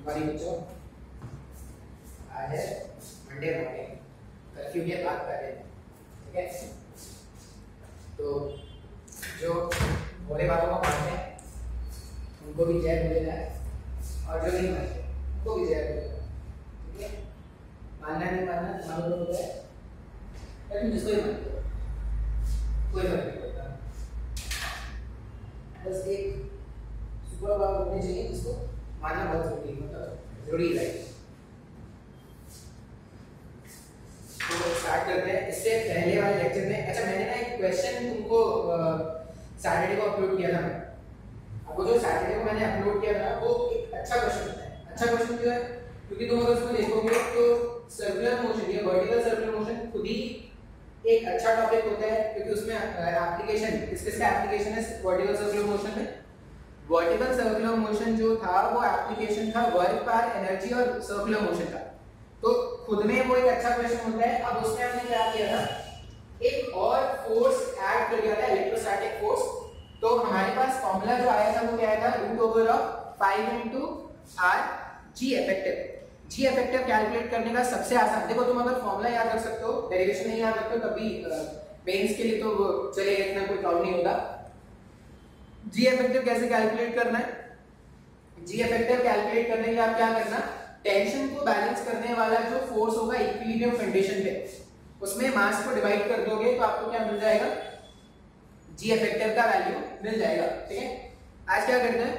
Sorry बच्चों, आज है मंडे मॉर्निंग, कर्फ्यू की बात कर रहे हैं, ठीक है। तो जो भोले बाबा को मानते हैं उनको भी जय बोलेगा और जो नहीं मानते उनको भी जय बोलेगा, ठीक है। मानना नहीं मानना तुम्हारे ऊपर होता है, लेकिन जिसको ही मानते हो कोई फर्क नहीं पड़ता। बस एक सुपर पावर होनी चाहिए जिसको मानना बहुत जरूरी है, मतलब जरूरी है। तो स्टार्ट करते हैं। इससे पहले वाले लेक्चर में, अच्छा मैंने ना एक क्वेश्चन तुमको सैटरडे को अपलोड किया था। आपको जो सैटरडे को मैंने अपलोड किया था वो एक अच्छा क्वेश्चन है। अच्छा क्वेश्चन क्यों है? क्योंकि तुम अगर उसको देखोगे तो सर्कुलर मोशन या वर्टिकल सर्कुलर मोशन खुद ही एक अच्छा टॉपिक होता है, क्योंकि उसमें एप्लीकेशन किसका एप्लीकेशन है वर्टिकल सर्कुलर मोशन में। वर्टिकल सर्कुलर मोशन जो था वो एप्लीकेशन था वर्क पर एनर्जी और सर्कुलर मोशन का, तो खुद में वो एक अच्छा क्वेश्चन होता है। अब उसमें हमने क्या किया था, एक और फोर्स ऐड कर दिया था, इलेक्ट्रोस्टैटिक फोर्स। तो हमारे पास फॉर्मूला जो आया था वो क्या आया था, root over of 5 into r g effective. G effective calculate करने का सबसे आसान, देखो तुम अगर फॉर्मूला याद रख सकते हो, डेरिवेशन नहीं याद रखते हो तब भी मेंस के लिए तो चलेगा, इतना कोई प्रॉब्लम नहीं होगा। जी इफेक्टिव कैसे कैलकुलेट करना है? जी इफेक्टिव कैलकुलेट करने के लिए आप क्या करना, टेंशन को बैलेंस करने वाला जो फोर्स होगा इक्विलिब्रियम कंडीशन पे, उसमें मास को डिवाइड कर दोगे तो आपको क्या मिल जाएगा, जी इफेक्टिव का वैल्यू मिल जाएगा, ठीक है। आज क्या करना है,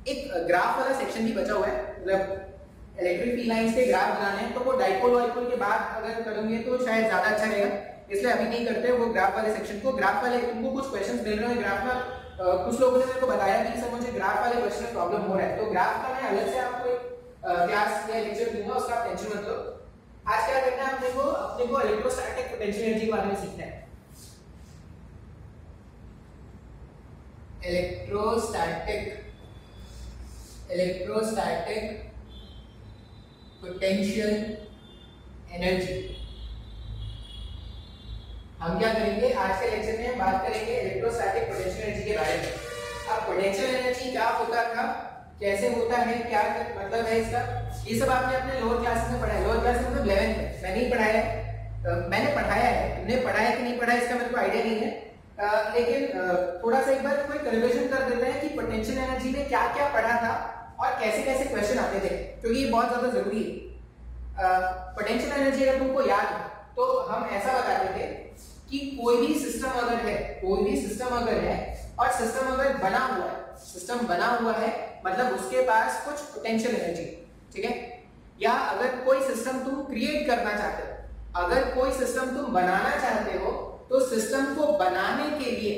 एक ग्राफ वाला सेक्शन भी बचा हुआ है, मतलब इलेक्ट्रिक फील्ड लाइंस के ग्राफ बनाने हैं, तो वो डाइपोल वाइपोल के बाद अगर करेंगे तो शायद ज्यादा अच्छा रहेगा, इसलिए अभी नहीं करते वो ग्राफ वाले सेक्शन को। ग्राफ वाले तुमको कुछ क्वेश्चंस मिल रहे हैं ग्राफ में, कुछ लोगों ने मेरे को बताया कि सर मुझे ग्राफ वाले क्वेश्चन में प्रॉब्लम हो रहा है, तो ग्राफ का मैं अलग से आपको एक क्लास या लेक्चर दूंगा, उसका आप टेंशन मत लो। आज क्या करना है अपने को इलेक्ट्रोस्टैटिक पोटेंशियल एनर्जी के बारे में सीखना है। Electrostatic potential energy. हम क्या करेंगे आज के लेक्चर में, बात करेंगे इलेक्ट्रोस्टैटिक पोटेंशियल एनर्जी के बारे में। अब पोटेंशियल एनर्जी क्या होता था, कैसे होता है, क्या मतलब है इसका, ये सब आपने अपने लोअर क्लासेस में पढ़ा है। लोअर क्लासेस में 11th में मैंने ही पढ़ाया है, मैंने पढ़ाया है, तुमने पढ़ा है कि नहीं पढ़ा है इसका मेरे को आइडिया नहीं है, लेकिन थोड़ा सा एक बार कोई रिवीजन कर देते हैं कि पोटेंशियल एनर्जी में क्या क्या पढ़ा था और कैसे कैसे क्वेश्चन आते थे, क्योंकि ये बहुत ज्यादा जरूरी है। पोटेंशियल एनर्जी अगर तुमको याद है तो हम ऐसा बताते थे कि कोई भी सिस्टम अगर है और सिस्टम अगर बना हुआ है मतलब उसके पास कुछ पोटेंशियल एनर्जी, ठीक है। या अगर कोई सिस्टम तुम क्रिएट करना चाहते हो, अगर कोई सिस्टम तुम बनाना चाहते हो, तो सिस्टम को बनाने के लिए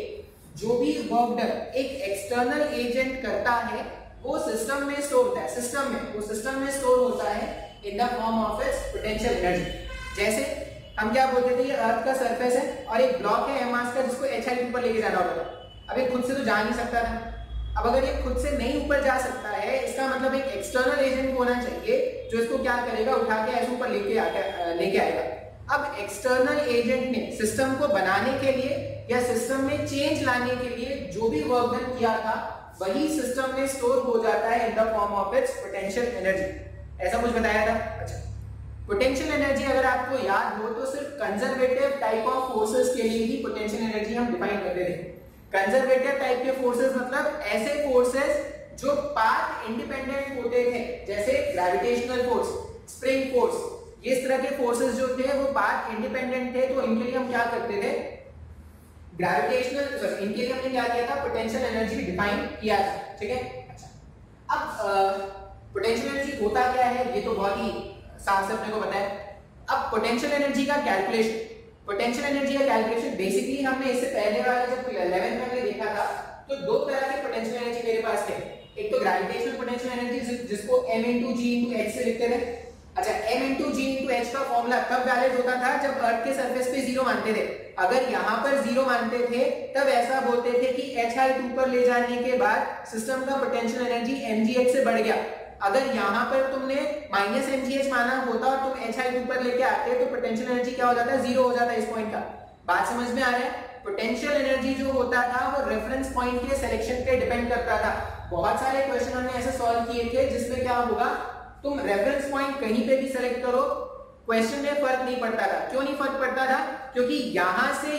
जो भी वर्क डन एक एक्सटर्नल एजेंट करता है वो सिस्टम में स्टोर होता है, सिस्टम में स्टोर होता है in the form of its potential energy. जैसे हम क्या बोलते थे, ये अर्थ का सरफेस है और एक ब्लॉक है एमास का जिसको एच हाइट ऊपर लेके जाना होगा। अब ये खुद से तो जा नहीं सकता था, अब अगर ये खुद से नहीं ऊपर जा सकता है, इसका मतलब एक एक्सटर्नल एजेंट होना चाहिए जो इसको क्या करेगा, उठा के ऐसे ऊपर लेके आएगा। अब एक्सटर्नल एजेंट ने सिस्टम को बनाने के लिए या सिस्टम में चेंज लाने के लिए जो भी वर्क डन किया था वही सिस्टम में स्टोर हो जाता है in the form of its potential energy. ऐसा कुछ बताया था। अच्छा, पोटेंशियल एनर्जी अगर आपको याद हो तो सिर्फ कंजर्वेटिव टाइप ऑफ फोर्सेस के लिए ही पोटेंशियल एनर्जी हम डिफाइन करते थे। कंजर्वेटिव टाइप के फोर्सेस मतलब ऐसे फोर्सेस जो पाथ इंडिपेंडेंट होते थे, जैसे ग्रेविटेशनल फोर्स, स्प्रिंग फोर्स, ये इस तरह के फोर्सेस जो थे वो पाथ इंडिपेंडेंट थे, तो इनके लिए हम क्या करते थे, इनके लिए हमने क्या किया था, पोटेंशियल एनर्जी डिफाइन किया था, ठीक है। अच्छा, अब पोटेंशियल एनर्जी होता क्या है ये तो बहुत ही साफ से अपने को पता है। अब पोटेंशियल एनर्जी का कैलकुलेशन बेसिकली हमने इससे पहले वाले जब 11th में हमने देखा था तो दो तरह के पोटेंशियल एनर्जी मेरे पास थे। एक तो ग्रेविटेशनल पोटेंशियल एनर्जी जिसको m into g into h से लिखते थे। अच्छा, m into g into h का फॉर्मूला तब वैलिड होता था जब अर्थ के सरफेस पे 0 मानते थे। अगर यहाँ पर 0 मानते थे तब ऐसा बोलते थे कि h हाइट ऊपर ले जाने के बाद सिस्टम का पोटेंशियल एनर्जी mgh से बढ़ गया। अगर यहाँ पर तुमने -mgh माना होता और तुम h हाइट ऊपर लेके आते तो पोटेंशियल एनर्जी क्या हो जाता है, 0 हो जाता है इस पॉइंट का। बात समझ में आ रहा है? पोटेंशियल एनर्जी जो होता था वो रेफरेंस पॉइंट के सिलेक्शन पे डिपेंड करता था। बहुत सारे क्वेश्चन हमने ऐसे सॉल्व किए थे जिसमें क्या होगा, तुम रेफरेंस पॉइंट कहीं पे भी सेलेक्ट करो, क्वेश्चन में फर्क नहीं पड़ता था। क्यों नहीं फर्क पड़ता था? क्योंकि यहां से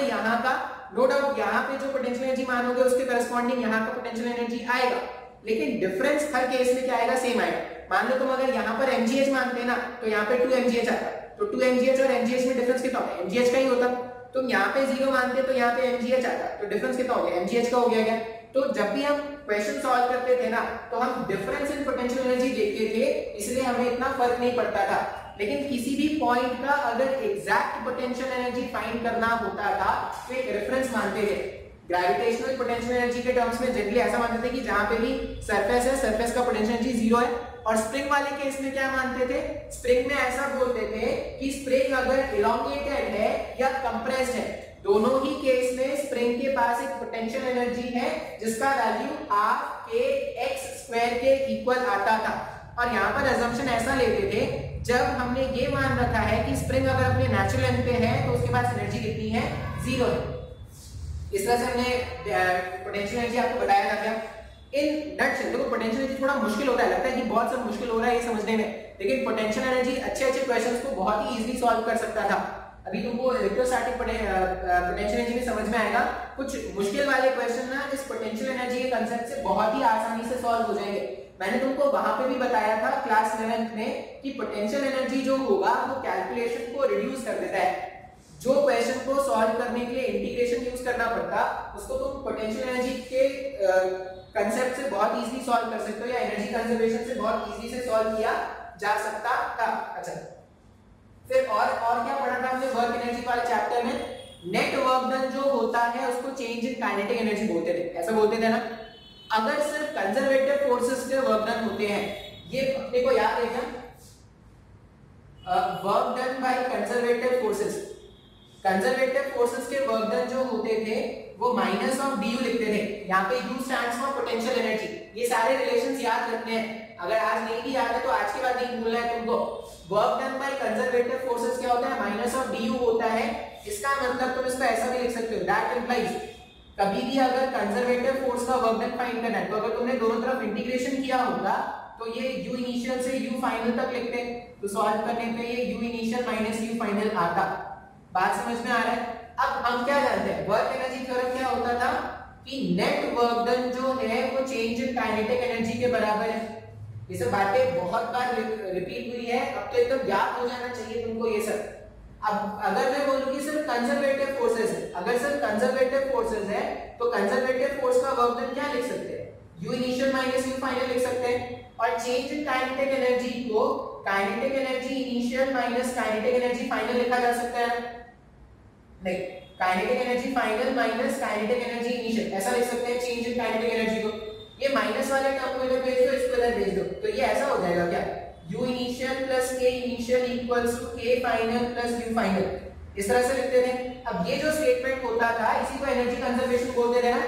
यहां का नो डाउट यहाँ पे जो पोटेंशियल एनर्जी मानोगे उसके करस्पॉन्डिंग यहाँ का पोटेंशियल एनर्जी आएगा, लेकिन डिफरेंस हर केस में क्या आएगा, सेम आएगा। मान लो तुम अगर यहाँ पर mgh मानते ना तो यहाँ पे 2 mgh आता, तो 2 mgh और mgh में डिफरेंस कितना होता है, mgh का ही होता। तुम यहाँ पे 0 मानते तो यहाँ पे mgh आता, तो डिफरेंस कितना हो गया, mgh का हो गया क्या। तो जब भी हम क्वेश्चन सॉल्व करते थे ना तो हम डिफरेंस इन पोटेंशियल एनर्जी देखते थे, इसलिए हमें इतना फर्क नहीं पड़ता था। लेकिन किसी भी पॉइंट का अगर एग्जैक्ट पोटेंशियल एनर्जी फाइंड करना होता था तो एक रेफरेंस मानते थे। ग्रेविटेशनल पोटेंशियल एनर्जी के टर्म्स में जनरली ऐसा मानते थे कि जहां पे भी सरफेस है, सरफेस का पोटेंशियल एनर्जी 0 है। और स्प्रिंग वाले केस में क्या मानते थे, स्प्रिंग में ऐसा बोलते थे कि स्प्रिंग अगर इलोंगेटेड है या कंप्रेस्ड है, दोनों ही केस में स्प्रिंग के पास एक पोटेंशियल एनर्जी है जिसका वैल्यू हाफ के एक्स स्क्वायर के इक्वल आता था। और यहाँ पर असम्पशन ऐसा लेते थे, जब हमने ये मान रखा है कि स्प्रिंग अगर अपने नेचुरल एंड पे है तो उसके पास एनर्जी कितनी है, 0 है। इस तरह से हमने पोटेंशियल एनर्जी आपको बताया था। क्या इन नटशेल देखो, पोटेंशियल एनर्जी थोड़ा मुश्किल होता है, लगता है कि बहुत सब मुश्किल हो रहा है ये समझने में, लेकिन पोटेंशियल एनर्जी अच्छे क्वेश्चंस को बहुत ही इजीली सॉल्व कर सकता था। अभी तुमको इलेक्ट्रोस्टैटिक पोटेंशियल एनर्जी में समझ में आएगा, कुछ मुश्किल वाले क्वेश्चन ना इस पोटेंशियल एनर्जी के कांसेप्ट से बहुत ही आसानी से सॉल्व हो जाएंगे। मैंने तुमको वहां पे भी बताया था क्लास 11th में कि पोटेंशियल एनर्जी जो होगा वो कैलकुलेशन को रिड्यूस कर देता है। जो क्वेश्चन को सॉल्व करने के लिए इंटीग्रेशन यूज करना पड़ता, उसको तुम पोटेंशियल एनर्जी के कांसेप्ट से बहुत इजीली सॉल्व कर सकते हो, या एनर्जी कंजर्वेशन से बहुत इजीली से सॉल्व किया जा सकता था। अच्छा, फिर और क्या पढ़ा था हमने वर्क एनर्जी वाले चैप्टर में, नेट वर्क डन जो होता है उसको चेंज इन काइनेटिक एनर्जी बोलते थे, ऐसा बोलते थे ना। अगर सिर्फ कंजर्वेटिव फोर्सेस के वर्क डन होते हैं, ये अपने को याद है क्या, work done by conservative forces, conservative forces के वर्क डन जो होते थे वो माइनस ऑफ du लिखते थे। यहाँ पे u stands for potential energy. ये सारे रिलेशंस याद रखने हैं, अगर आज नहीं भी याद है तो आज के बाद नहीं भूलना है तुमको। Work done by conservative forces क्या होता है, माइनस ऑफ du होता है। इसका मतलब तुम इसको ऐसा भी लिख सकते हो, दैट इंप्लाइज कभी भी अगर कंजर्वेटिव फोर्स का वर्क डन फाइंड करना है तो अगर तुमने दोनों तरफ इंटीग्रेशन किया होगा तो ये u इनिशियल से u फाइनल तक लिखते हैं, तो सॉल्व करने पे ये u initial minus u final आता। बात समझ में आ रहा है? अब हम क्या जानते हैं, वर्क एनर्जी थ्योरम क्या होता था कि नेट वर्क डन जो है वो चेंज इन काइनेटिक एनर्जी के बराबर है। ये सब बातें बहुत बार रिपीट हुई है, अब तो एकदम याद हो जाना चाहिए तुमको ये सब। अब अगर मैं बोलूं कि सिर्फ कंजर्वेटिव फोर्सेस है, अगर सिर्फ कंजर्वेटिव फोर्सेस है तो कंजर्वेटिव फोर्स का वर्क डन क्या लिख सकते हैं, u initial minus u final लिख सकते हैं। और चेंज इन काइनेटिक एनर्जी को kinetic energy initial minus kinetic energy final लिखा जा सकता है, नहीं, kinetic energy final minus kinetic energy initial ऐसा लिख सकते हैं चेंज इन काइनेटिक एनर्जी को। ये माइनस वाले टर्म को इधर भेज दो, इसको इधर भेज दो, तो ये ऐसा हो जाएगा क्या, u initial plus k initial equals to k final plus u final, इस तरह से लिखते थे। अब ये जो स्टेटमेंट होता था इसी को एनर्जी कंजर्वेशन बोलते थे ना।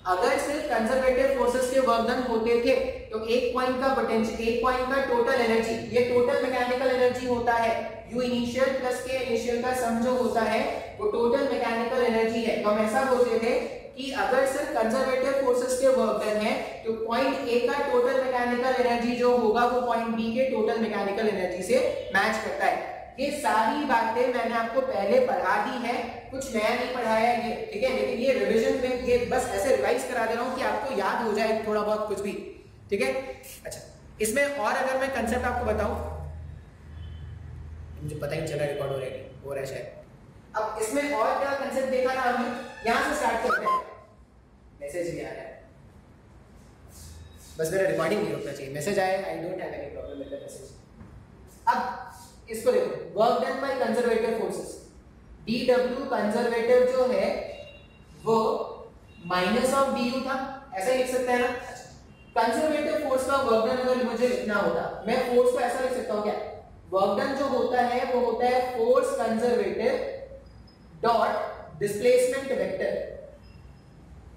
अगर सिर्फ कंजर्वेटिव फोर्सेस के वर्क डन होते थे तो एक पॉइंट का पोटेंशियल, एक पॉइंट का टोटल एनर्जी, ये टोटल मैकेनिकल एनर्जी होता है, u initial plus k initial का सम जो होता है वो टोटल मैकेनिकल एनर्जी है। तो हम ऐसा बोलते थे कि अगर सिर्फ कंजर्वेटिव फोर्सेस के वर्क डन है तो पॉइंट A का टोटल मैकेनिकल एनर्जी जो होगा वो पॉइंट B के टोटल मैकेनिकल एनर्जी से मैच करता है। ये सारी बातें मैंने आपको पहले पढ़ा दी है, कुछ नया नहीं पढ़ाया है ये, ठीक है, लेकिन ये रिवीजन में ये बस ऐसे रिवाइज करा दे रहा हूँ कि आपको याद हो जाए थोड़ा बहुत कुछ भी, ठीक है। अच्छा, इसमें और अगर मैं कंसेप्ट आपको बताऊं, मुझे पता ही नहीं चला रिकॉर्ड हो रहा है शायद। अब इसमें और क्या कंसेप्ट देखा ना हमने, यहाँ से स्टार्ट करते हैं। मैसेज भी आ रहा है, बस मेरा रिकॉर्डिंग नहीं रुकना चाहिए, मैसेज आए, I don't have any problem with the message. अब इसको देखो, work done by conservative forces, dw conservative जो है वो माइनस ऑफ du था, ऐसा लिख सकते हैं ना। कंजर्वेटिव फोर्स का वर्क डन अगर मुझे लिखना होता, मैं फोर्स को ऐसा लिख सकता हूं क्या, वर्क डन जो होता है वो होता है force conservative dot displacement vector.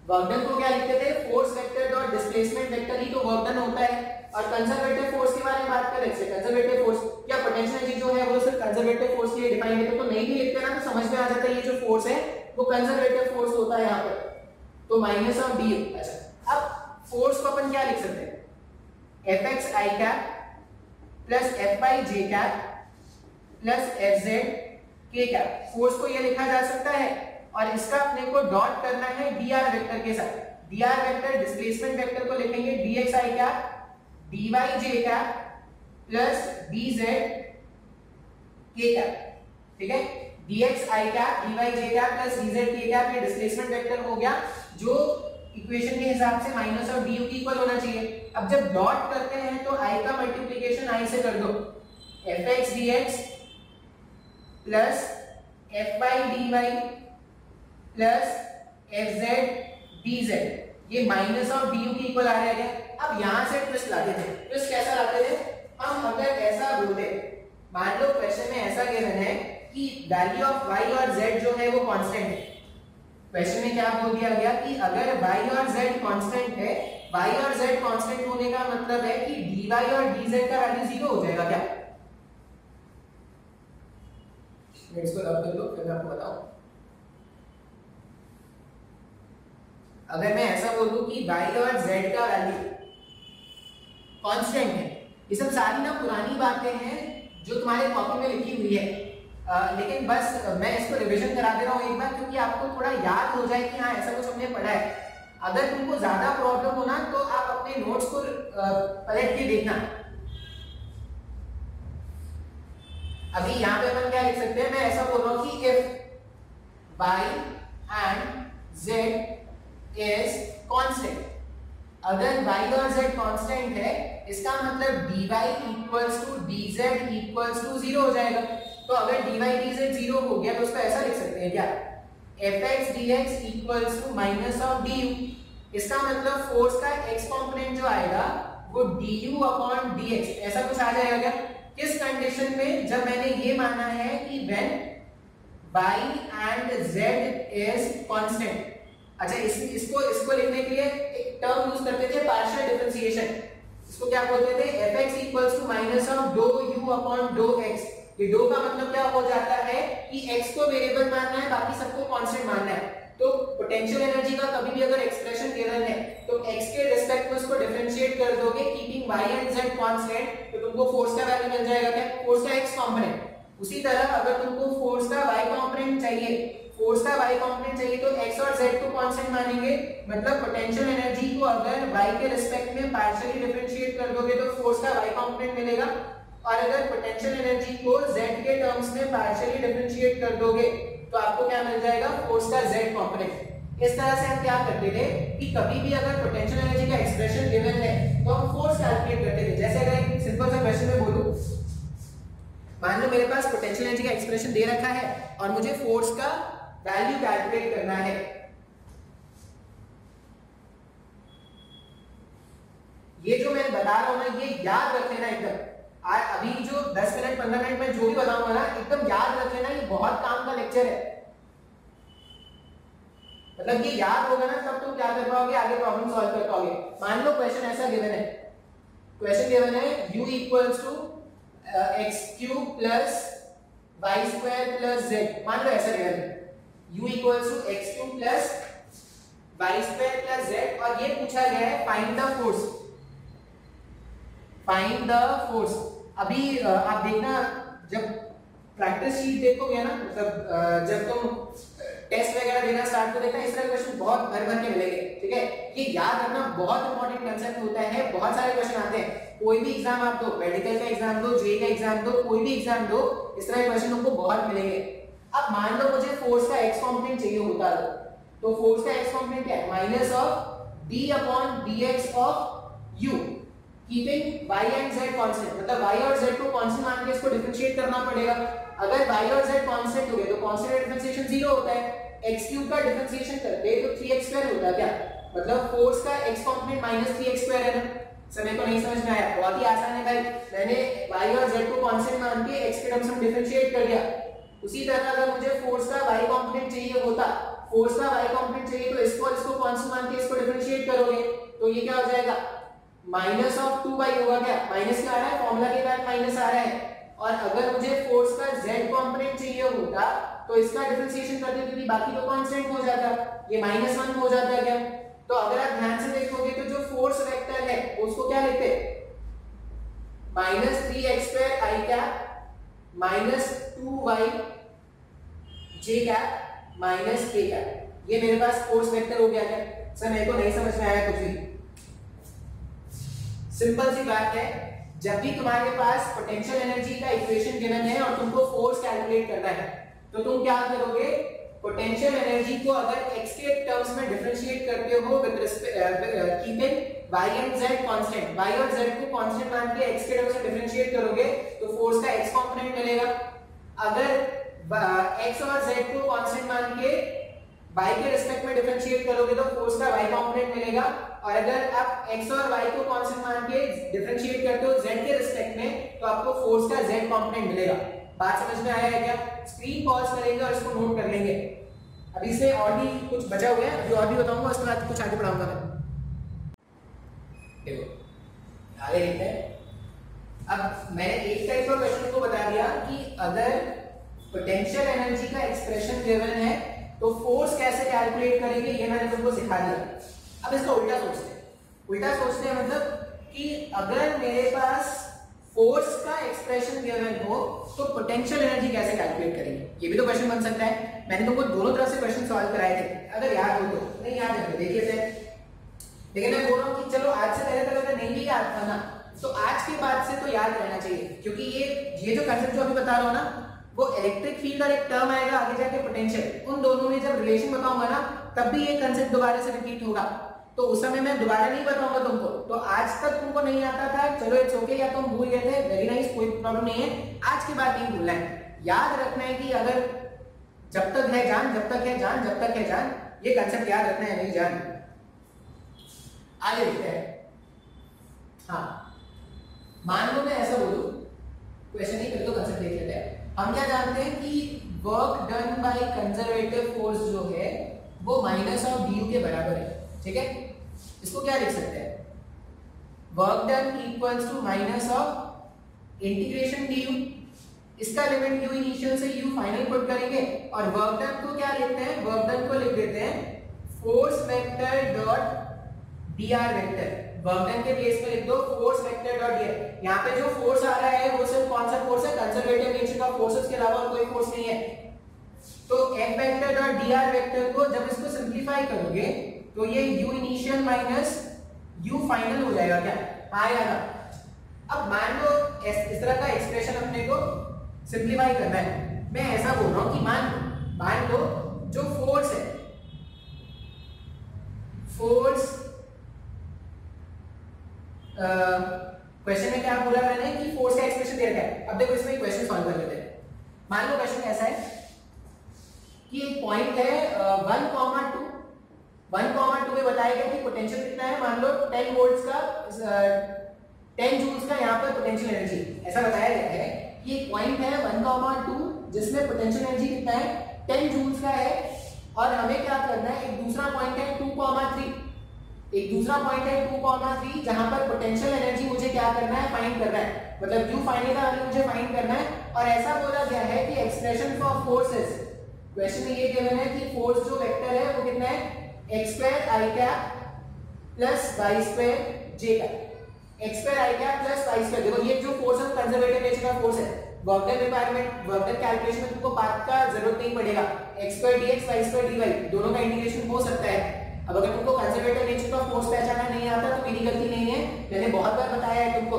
Work done को क्या लिखते थे, force vector dot displacement vector ही तो वर्क डन होता है। और कंजर्वेटिव फोर्स के बारे में बात करें, जैसे कंजर्वेटिव फोर्स या पोटेंशियल एनर्जी जो है वो सिर्फ कंजर्वेटिव फोर्स के लिए डिफाइन है, तो नहीं भी लिखते ना तो समझ में आ जाता है ये जो फोर्स है वो कंजर्वेटिव फोर्स होता है यहाँ पर, तो माइनस ऑफ डी। अच्छा अब फोर्स को अपन क्या लिख सकते हैं, एफ एक्स आई कैप प्लस एफ वाई जे कैप प्लस एफ जेड के कैप। फोर्स को ये लिखा जा सकता है और इसका अपने को डॉट करना है डी आर वेक्टर के साथ। D R vector displacement vector को लिखेंगे डी एक्स आई कैप डी वाई जे कैप प्लस डी जेड के कैप, ठीक है। dx i cap dy j cap plus dz k cap ये डिस्प्लेसमेंट वेक्टर हो गया, जो इक्वेशन के हिसाब से माइनस और du की इक्वल होना चाहिए। अब जब डॉट करते हैं तो i का मल्टीप्लिकेशन i से कर दो, fx dx plus fy dy plus fz dz, ये माइनस और du की इक्वल आ रहा है। अब यहां से ट्विस्ट लाते थे। ट्विस्ट कैसा लाते थे हम, अगर ऐसा बोलते, मान लो क्वेश्चन में ऐसा गिवन है कि वैल्यू ऑफ y और z जो है वो कांस्टेंट है। क्वेश्चन में क्या बोल दिया गया कि अगर y और z कांस्टेंट है, y और z कांस्टेंट होने का मतलब है कि dy और dz का वैल्यू 0 हो जाएगा क्या? इसको रब कर दो फिर मैं आपको बताऊं। अगर मैं ऐसा बोल दूं कि y और z का वैल्यू कांस्टेंट है, ये सब सारी ना पुरानी बातें हैं जो तुम्हारे कॉपी में लिखी हुई है, लेकिन बस मैं इसको रिवीजन करा दे रहा हूँ एक बार, क्योंकि आपको थोड़ा याद हो जाए कि हाँ ऐसा कुछ हमने पढ़ा है। अगर तुमको ज्यादा प्रॉब्लम हो ना तो आप अपने नोट्स को पलट के देखना। अभी यहाँ पे अपन क्या लिख सकते हैं, मैं ऐसा बोल रहा हूँ कि if y and z is constant, अगर y और z कांस्टेंट है इसका मतलब dy equals to dz equals to 0 हो जाएगा। तो अगर dy dz 0 हो गया तो उसको ऐसा लिख सकते हैं क्या, fx dx equals to minus of du। इसका मतलब फोर्स का x कंपोनेंट जो आएगा वो du अपॉन dx ऐसा कुछ आ जाएगा क्या? किस कंडीशन में, जब मैंने ये माना है कि when y and z is constant। अच्छा इसको लिखने के लिए एक टर्म यूज करते थे पार्शियल डिफरेंशिएशन, इसको क्या बोलते थे, fx equals to minus of डो u अपॉन डो x। ये डो का मतलब क्या हो जाता है कि x को वेरिएबल मानना है, बाकी सबको कांस्टेंट मानना है। तो पोटेंशियल एनर्जी का कभी भी अगर एक्सप्रेशन गिवन है तो x के रिस्पेक्ट में उसको डिफरेंशिएट कर दोगे keeping y and z constant, तो तुमको फोर्स का वैल्यू मिल जाएगा क्या, फोर्स का x कंपोनेंट। उसी तरह अगर तुमको फोर्स का y कंपोनेंट चाहिए, फोर्स का y कंपोनेंट चाहिए तो x और z को कांस्टेंट मानेंगे, मतलब पोटेंशियल एनर्जी को अगर y के रिस्पेक्ट में पार्शियली डिफरेंशिएट कर दोगे तो फोर्स का y कंपोनेंट मिलेगा, और अगर पोटेंशियल एनर्जी को z के टर्म्स में पार्शियली डिफरेंशिएट कर दोगे तो आपको क्या मिल जाएगा, फोर्स का z कंपोनेंट। इस तरह से हम क्या करते थे कि कभी भी अगर पोटेंशियल एनर्जी का एक्सप्रेशन गिवन है तो हम फोर्स कैलकुलेट करते थे। जैसे अगर एक सिंपल सा क्वेश्चन में बोलूं, मान लो मेरे पास पोटेंशियल एनर्जी का एक्सप्रेशन दे रखा है और मुझे फोर्स का वैल्यू कैलकुलेट करना है। ये जो मैं बता रहा हूं ना ये याद रख लेना एकदम। अभी जो 10 मिनट 15 मिनट में जो भी बताऊंगा ना एकदम याद रख लेना, ये बहुत काम का लेक्चर है। मतलब ये याद होगा ना तब तुम क्या कर पाओगे, आगे प्रॉब्लम सॉल्व कर पाओगे। मान लो क्वेश्चन ऐसा गिवन है, क्वेश्चन गिवन है u equals to x cube plus y square plus z। मान लो ऐसा गिवन है u equals to x cube plus y square plus z, और ये पूछा गया है find the force, find the force. अभी आप देखना जब प्रैक्टिस शीट देखोगे ना, मतलब जब तुम टेस्ट वगैरह देना स्टार्ट कर देना, इस तरह के क्वेश्चन बहुत भर भर के मिलेंगे, ठीक है। ये याद रखना बहुत इंपॉर्टेंट कंसेप्ट होता है। बहुत सारे क्वेश्चन आते हैं, कोई भी एग्जाम आप दो, मेडिकल का एग्जाम दो, जेईई का एग्जाम दो, कोई भी एग्जाम दो, इस तरह के क्वेश्चन तुमको बहुत मिलेंगे। अब मान लो मुझे फोर्स का x कंपोनेंट चाहिए होता है, तो फोर्स का x कंपोनेंट क्या है, minus of d upon dx of u keeping y and z constant. मतलब y और z को कांस्टेंट मान के इसको डिफरेंशिएट करना पड़ेगा। अगर y और z कांस्टेंट हो गए तो कांस्टेंट का डिफरेंशिएशन 0 होता है, x क्यूब का डिफरेंशिएशन करते तो 3x स्क्वायर होता क्या, मतलब फोर्स का x component minus 3x square है ना। समय को नहीं समझ में आया, बहुत ही आसान है भाई, मैंने y और z को कांस्टेंट मान के x के टर्म्स में डिफरेंशिएट कर दिया। उसी तरह अगर मुझे फोर्स का y कंपोनेंट चाहिए होता, फोर्स का y कंपोनेंट चाहिए तो इसको और इसको कांस्टेंट मान के इसको डिफरेंशिएट करोगे तो ये क्या हो जाएगा, माइनस ऑफ 2y होगा क्या, माइनस क्या आ रहा है, फॉर्मूला के बाद माइनस आ रहा है। और अगर मुझे फोर्स का z कंपोनेंट चाहिए होता तो इसका डिफरेंशिएशन करते क्योंकि बाकी तो कांस्टेंट हो जाता, ये -1 हो जाता क्या। तो अगर आप ध्यान से देखोगे तो जो फोर्स वेक्टर है उसको क्या लिखते हैं, -3x² i cap -2y j cap -k cap, ये मेरे पास फोर्स वेक्टर हो गया क्या। सर मेरे को नहीं समझ में आया कुछ भी। सिंपल सी बात है, जब भी तुम्हारे पास पोटेंशियल एनर्जी का इक्वेशन गिवन है और तुमको फोर्स कैलकुलेट करना है तो तुम क्या करोगे, पोटेंशियल एनर्जी को अगर x के टर्म्स में डिफरेंशिएट करते हो with respect keeping y and z constant, y और z को कांस्टेंट मान के x के टर्म्स में डिफरेंशिएट करोगे तो फोर्स का x कंपोनेंट मिलेगा। अगर x और z को कांस्टेंट मान के y के रिस्पेक्ट में डिफरेंशिएट करोगे तो फोर्स का y कंपोनेंट मिलेगा। और अगर आप x और y को कांस्टेंट मान के डिफरेंशिएट करते हो z के रिस्पेक्ट में तो आपको फोर्स का z कंपोनेंट मिलेगा। बात समझ में आया है क्या। स्क्रीन पॉज करेंगे और इसको नोट कर लेंगे। अभी से और भी कुछ बचा हुआ है जो और भी बताऊंगा, उसके बाद कुछ आगे पढ़ाऊंगा मैं। देखो आगे देखते हैं। अब मैंने एक टाइप का क्वेश्चन को बता दिया कि अगर पोटेंशियल एनर्जी का एक्सप्रेशन गिवन है तो फोर्स कैसे कैलकुलेट करेंगे ये मैंने तुमको सिखा दिया। अब इसका उल्टा सोचते हैं। उल्टा सोचते हैं मतलब कि अगर मेरे पास फोर्स का एक्सप्रेशन गिवन हो तो पोटेंशियल एनर्जी कैसे कैलकुलेट करेंगे, ये भी तो क्वेश्चन बन सकता है। मैंने तुमको दोनों तरफ से क्वेश्चन सॉल्व कराए थे, अगर याद हो तो। नहीं याद है तो देख लेते हैं। लेकिन मैं बोल रहा हूँ कि चलो आज से पहले तक अगर नहीं भी याद था ना तो आज के बाद से तो याद रहना चाहिए, क्योंकि ये जो कंसेप्ट जो अभी बता रहा हूँ ना वो इलेक्ट्रिक फील्ड और एक टर्म आएगा आगे जाके पोटेंशियल, उन दोनों में जब रिलेशन बताऊंगा ना तब भी ये कंसेप्ट दोबारा से रिपीट होगा। तो उस समय मैं दोबारा नहीं बताऊंगा तुमको। तो आज तक तुमको नहीं आता था, चलो इट्स ओके, या तुम भूल गए थे, वेरी नाइस, कोई प्रॉब्लम नहीं है। आज के बाद नहीं भूलना है, याद रखना है कि अगर जब तक है जान, जब तक है जान, जब तक है जान, ये कंसेप्ट याद रखना है, नहीं जान। आगे देखते हैं। हाँ मान लो मैं ऐसा बोलूं, क्वेश्चन नहीं, पहले तो कंसेप्ट देख लेते हैं। हम क्या जानते हैं कि work done by conservative force जो है वो माइनस ऑफ du के बराबर है, ठीक है। इसको क्या लिख सकते हैं, work done equals to minus of integration du, इसका लिमिट u इनिशियल से u फाइनल पुट करेंगे और वर्क डन को क्या लिखते हैं, वर्क डन को लिख देते हैं force vector dot dr vector. Work done के प्लेस में लिख दो फोर्स वेक्टर डॉट dr। यहाँ पे जो फोर्स आ रहा है वो सिर्फ कौन सा फोर्स है, कंजर्वेटिव नेचर का फोर्सेस के अलावा और कोई फोर्स नहीं है। तो f vector dot dr vector को जब इसको सिंपलीफाई करोगे तो ये u initial minus u final हो जाएगा क्या, हाँ या ना। अब मान लो इस तरह का एक्सप्रेशन अपने को सिंपलीफाई करना है। मैं ऐसा बोल रहा हूं कि मान लो जो फोर्स है, फोर्स क्वेश्चन में क्या बोला मैंने कि फोर्स का एक्सप्रेशन दे रखा है। अब देखो इसमें क्वेश्चन सॉल्व कर लेते हैं। मान लो क्वेश्चन ऐसा है कि एक पॉइंट है 1,2 में बताया गया कि पोटेंशियल कितना है, मान लो 10 वोल्ट्स का 10 जूल्स का यहाँ पर पोटेंशियल एनर्जी ऐसा बताया गया है कि एक पॉइंट है 1,2 जिसमें पोटेंशियल एनर्जी कितना है 10 जूल्स का है। और हमें क्या करना है, एक दूसरा पॉइंट है 2,3, एक दूसरा पॉइंट है 2,3 जहां पर पोटेंशियल एनर्जी मुझे क्या करना है, फाइंड करना है, मतलब u फाइनल का वैल्यू मुझे फाइंड करना है। और ऐसा बोला गया है कि एक्सप्रेशन फॉर फोर्सेस, क्वेश्चन में ये गिवन है कि फोर्स जो वेक्टर है वो कितना है, x² i cap plus y² j cap, x² i cap plus y²। देखो ये जो फोर्स है कंजर्वेटिव नेचर का फोर्स है। Work done requirement, work done calculation में तुमको बात का जरूरत नहीं पड़ेगा, x² dx y² dy दोनों का इंटीग्रेशन हो सकता है। अब अगर तुमको कंजर्वेटिव नेचर का फोर्स पहचानना नहीं आता तो मेरी गलती नहीं है, मैंने बहुत बार बताया है तुमको।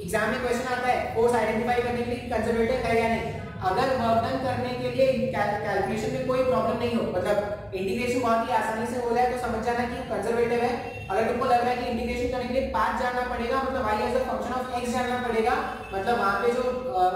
एग्जाम में क्वेश्चन आता है फोर्स आइडेंटिफाई करने के लिए कंजर्वेटिव है या नहीं। अगर वर्क डन करने के लिए कैलकुलेशन में कोई प्रॉब्लम नहीं हो, मतलब इंटीग्रेशन बहुत ही आसानी से हो जाए तो समझ जाना कि कंजर्वेटिव है। अगर तुमको लग रहा है कि इंटीग्रेशन करने के लिए पाथ जानना पड़ेगा, मतलब y as a function of x जानना पड़ेगा, मतलब वहां पे जो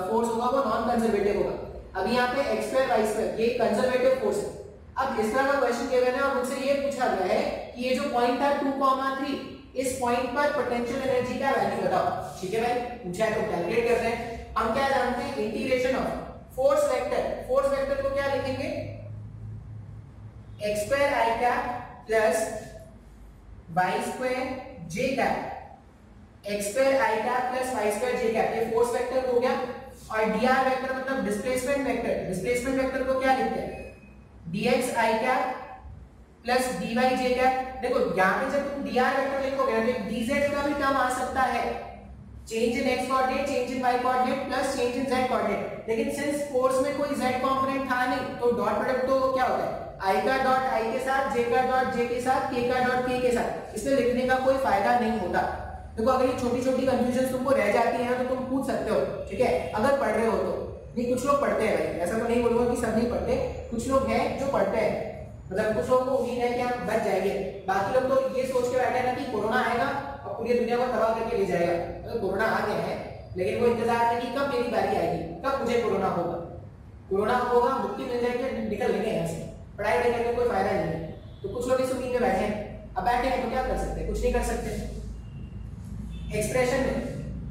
फोर्स होगा वो नॉन कंजर्वेटिव होगा। अभी यहाँ पे x² y² ये कंजर्वेटिव फोर्स है। अब इस तरह का क्वेश्चन गिवन है और मुझसे ये पूछा गया है कि ये जो पॉइंट था 2,3, इस पॉइंट पर पोटेंशियल एनर्जी का वैल्यू बताओ। ठीक है भाई, पूछा है तो कैलकुलेट करते हैं। हम क्या जानते हैं, integration of force vector, force vector को क्या लिखेंगे, x² i cap plus y² j cap, x² i cap plus y² j cap, ये फोर्स वेक्टर हो गया। और dr वेक्टर मतलब डिस्प्लेसमेंट वेक्टर। डिस्प्लेसमेंट वेक्टर को क्या लिखते हैं, dx i cap plus dy j cap. देखो यहाँ पे जब तुम dr वेक्टर लिखोगे तो एक dz का भी टर्म आ सकता है, change in x coordinate, change in y coordinate plus change in z coordinate. लेकिन सिंस फोर्स में कोई z कंपोनेंट था नहीं तो डॉट प्रोडक्ट तो क्या होता है, i का डॉट i के साथ, j का डॉट j के साथ, k का डॉट k के साथ। इसमें लिखने का कोई फायदा नहीं होता। देखो अगर ये छोटी छोटी कंफ्यूजन तुमको रह जाती है तो तुम पूछ सकते हो, ठीक है, अगर पढ़ रहे हो तो। नहीं, कुछ लोग पढ़ते हैं भाई, ऐसा तो नहीं बोलूंगा कि सब नहीं पढ़ते, कुछ लोग हैं जो पढ़ते हैं, मतलब कुछ लोगों को उम्मीद है कि हम बच जाएंगे। बाकी लोग तो ये सोच के बैठे हैं ना कि कोरोना आएगा और पूरी दुनिया को तबाह करके ले जाएगा। अगर कोरोना आ गया है लेकिन वो इंतजार है कि कब मेरी बारी आएगी, कब मुझे कोरोना होगा। कोरोना होगा, मुक्ति मिल जाएगी, निकल लेंगे यहाँ से, पढ़ाई करने का कोई फायदा नहीं है। तो कुछ लोग इस उम्मीद में बैठे हैं। अब बैठे हैं तो क्या कर सकते हैं, कुछ नहीं कर सकते। एक्सप्रेशन में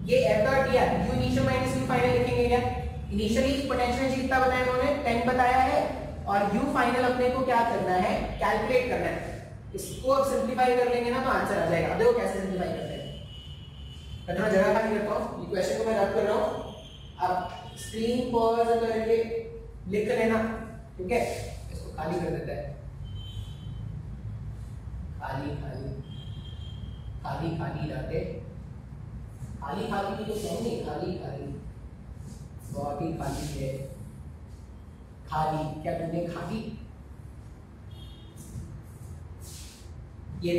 ये f dot dr u initial minus u final लिखेंगे क्या। इनिशियली पोटेंशियल एनर्जी कितना बताया इन्होंने, 10 बताया है, और u फाइनल अपने को क्या करना है, कैलकुलेट करना है। इसको अब सिंपलीफाई कर लेंगे ना तो आंसर आ जाएगा। अब देखो कैसे सिंपलीफाई करते हैं। मैं थोड़ा जगह खाली करता हूँ, ये क्वेश्चन को मैं रब कर रहा हूँ, आप स्क्रीन पॉज करके लिख लेना, ठीक है। इसको खाली कर देता है, खाली खाली खाली खाली लाते, खाली खाली भी तो कहेंगे, खाली खाली बहुत ही खाली है। खाली क्या तुमने खाली, ये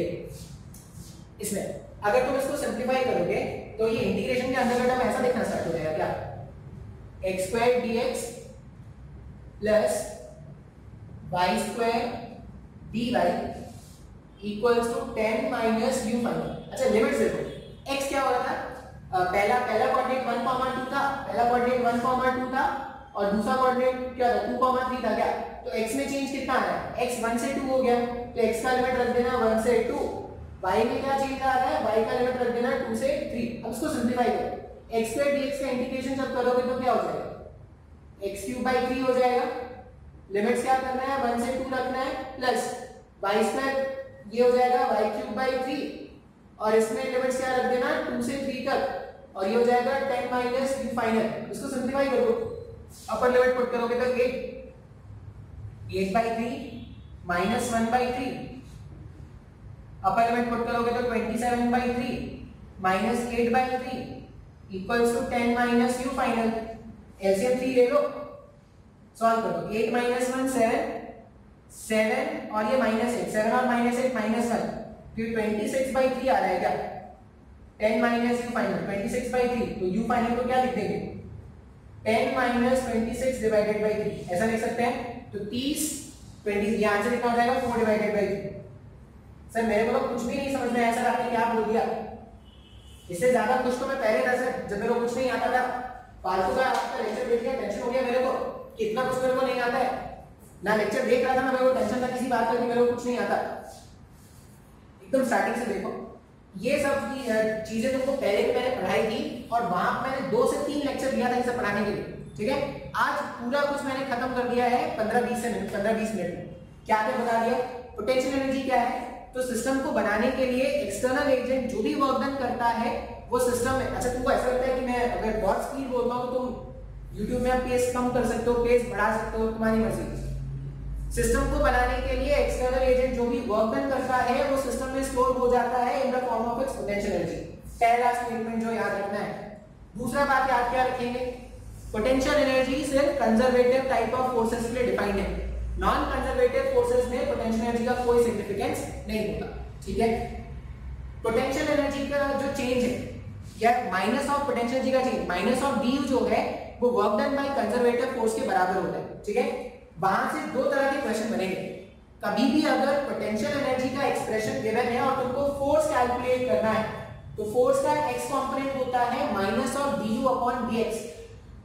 इसमें अगर तुम इसको सिंपलीफाई करोगे तो ये इंटीग्रेशन के अंदर का टर्म ऐसा दिखना स्टार्ट हो जाएगा क्या, x square dx plus y square dy equals to 10 minus u final. अच्छा लिमिट्स देखो, x क्या हो रहा था, पहला कोऑर्डिनेट 1,2 था, पहला कोऑर्डिनेट 1,2 था और दूसरा कोऑर्डिनेट क्या था 2,3 था क्या। तो x में चेंज कितना आ रहा है, x 1 से 2 हो गया, तो x का लिमिट रख देना 1 से 2। y में क्या चेंज आ रहा है, y का लिमिट रख देना 2 से 3। अब इसको सिंपलीफाई करो, x स्क्वायर dx का इंटीग्रेशन जब करोगे तो क्या हो जाएगा, x क्यूब बाई 3 हो जाएगा। लिमिट्स क्या करना है, 1 से 2 रखना है, प्लस y स्क्वायर ये हो जाएगा y क्यूब बाई 3, और इसमें लिमिट्स क्या रख देना 2 से 3 तक, और ये हो जाएगा 10 माइनस u फाइनल। इसको सिंपलीफाई करो, अपर लिमिट पुट करोगे तो 8 by 3 minus 1 by 3, upper limit put करोगे तो 27 by 3 minus 8 by 3 equals to 10 minus u final. LCM 3 ले लो, सॉल्व करो, 8 माइनस 1 7 और ये माइनस 8, 7 और माइनस 8 माइनस 1, फिर 26 बाई 3 आ रहा है क्या, 10 माइनस u फाइनल 26 बाई 3। तो u फाइनल को क्या लिख देंगे, 10 माइनस 26 डिवाइडेड बाई 3, ऐसा लिख सकते हैं। तो 30 20, ये आंसर कितना हो जाएगा 4 डिवाइडेड बाई 3। सर मेरे को तो कुछ भी नहीं समझ में आया, सर आपने क्या बोल दिया, इससे ज्यादा कुछ तो मैं पहले था सर, जब मेरे को कुछ नहीं आता था। फालतू का आपका लेक्चर देख लिया, टेंशन हो गया मेरे को कि इतना कुछ मेरे को नहीं आता है। ना लेक्चर देख रहा था ना मेरे को टेंशन था किसी बात का कि मेरे को कुछ नहीं आता। एकदम स्टार्टिंग से देखो, ये सब चीजें तुमको पहले के पहले पढ़ाई थी और वहां मैंने 2 से 3 लेक्चर दिया था इसे पढ़ाने के लिए, ठीक है। आज पूरा कुछ मैंने खत्म कर दिया है 15-20 मिनट में। क्या क्या बता दिया, पोटेंशियल एनर्जी क्या है, तो सिस्टम को बनाने के लिए एक्सटर्नल एजेंट जो भी वर्क डन करता है वो सिस्टम में। अच्छा तुमको ऐसा लगता है कि मैं अगर बहुत स्पीड बोलता हूँ तो तुम यूट्यूब में पेस कम कर सकते हो, पेस बढ़ा सकते हो, तुम्हारी मर्जी। सिस्टम को बनाने के लिए एक्सटर्नल एजेंट जो भी वर्क डन करता है वो सिस्टम में स्टोर हो जाता है in the form of its potential energy. पहला स्टेटमेंट जो याद रखना है। दूसरा बात याद क्या रखेंगे, पोटेंशियल एनर्जी सिर्फ कंजर्वेटिव टाइप ऑफ फोर्सेस के लिए डिफाइंड है। नॉन कंजर्वेटिव फोर्सेस में पोटेंशियल एनर्जी का कोई सिग्निफिकेंस नहीं होता, ठीक है। पोटेंशियल एनर्जी का जो चेंज है या माइनस ऑफ पोटेंशियल एनर्जी का चेंज, माइनस ऑफ डी जो है वो work done by conservative force के बराबर होता है, ठीक है। वहां से 2 तरह के क्वेश्चन बनेंगे। कभी भी अगर पोटेंशियल एनर्जी का एक्सप्रेशन गिवन है और तुमको फोर्स कैलकुलेट करना है तो फोर्स का x कंपोनेंट होता है minus of du upon dx,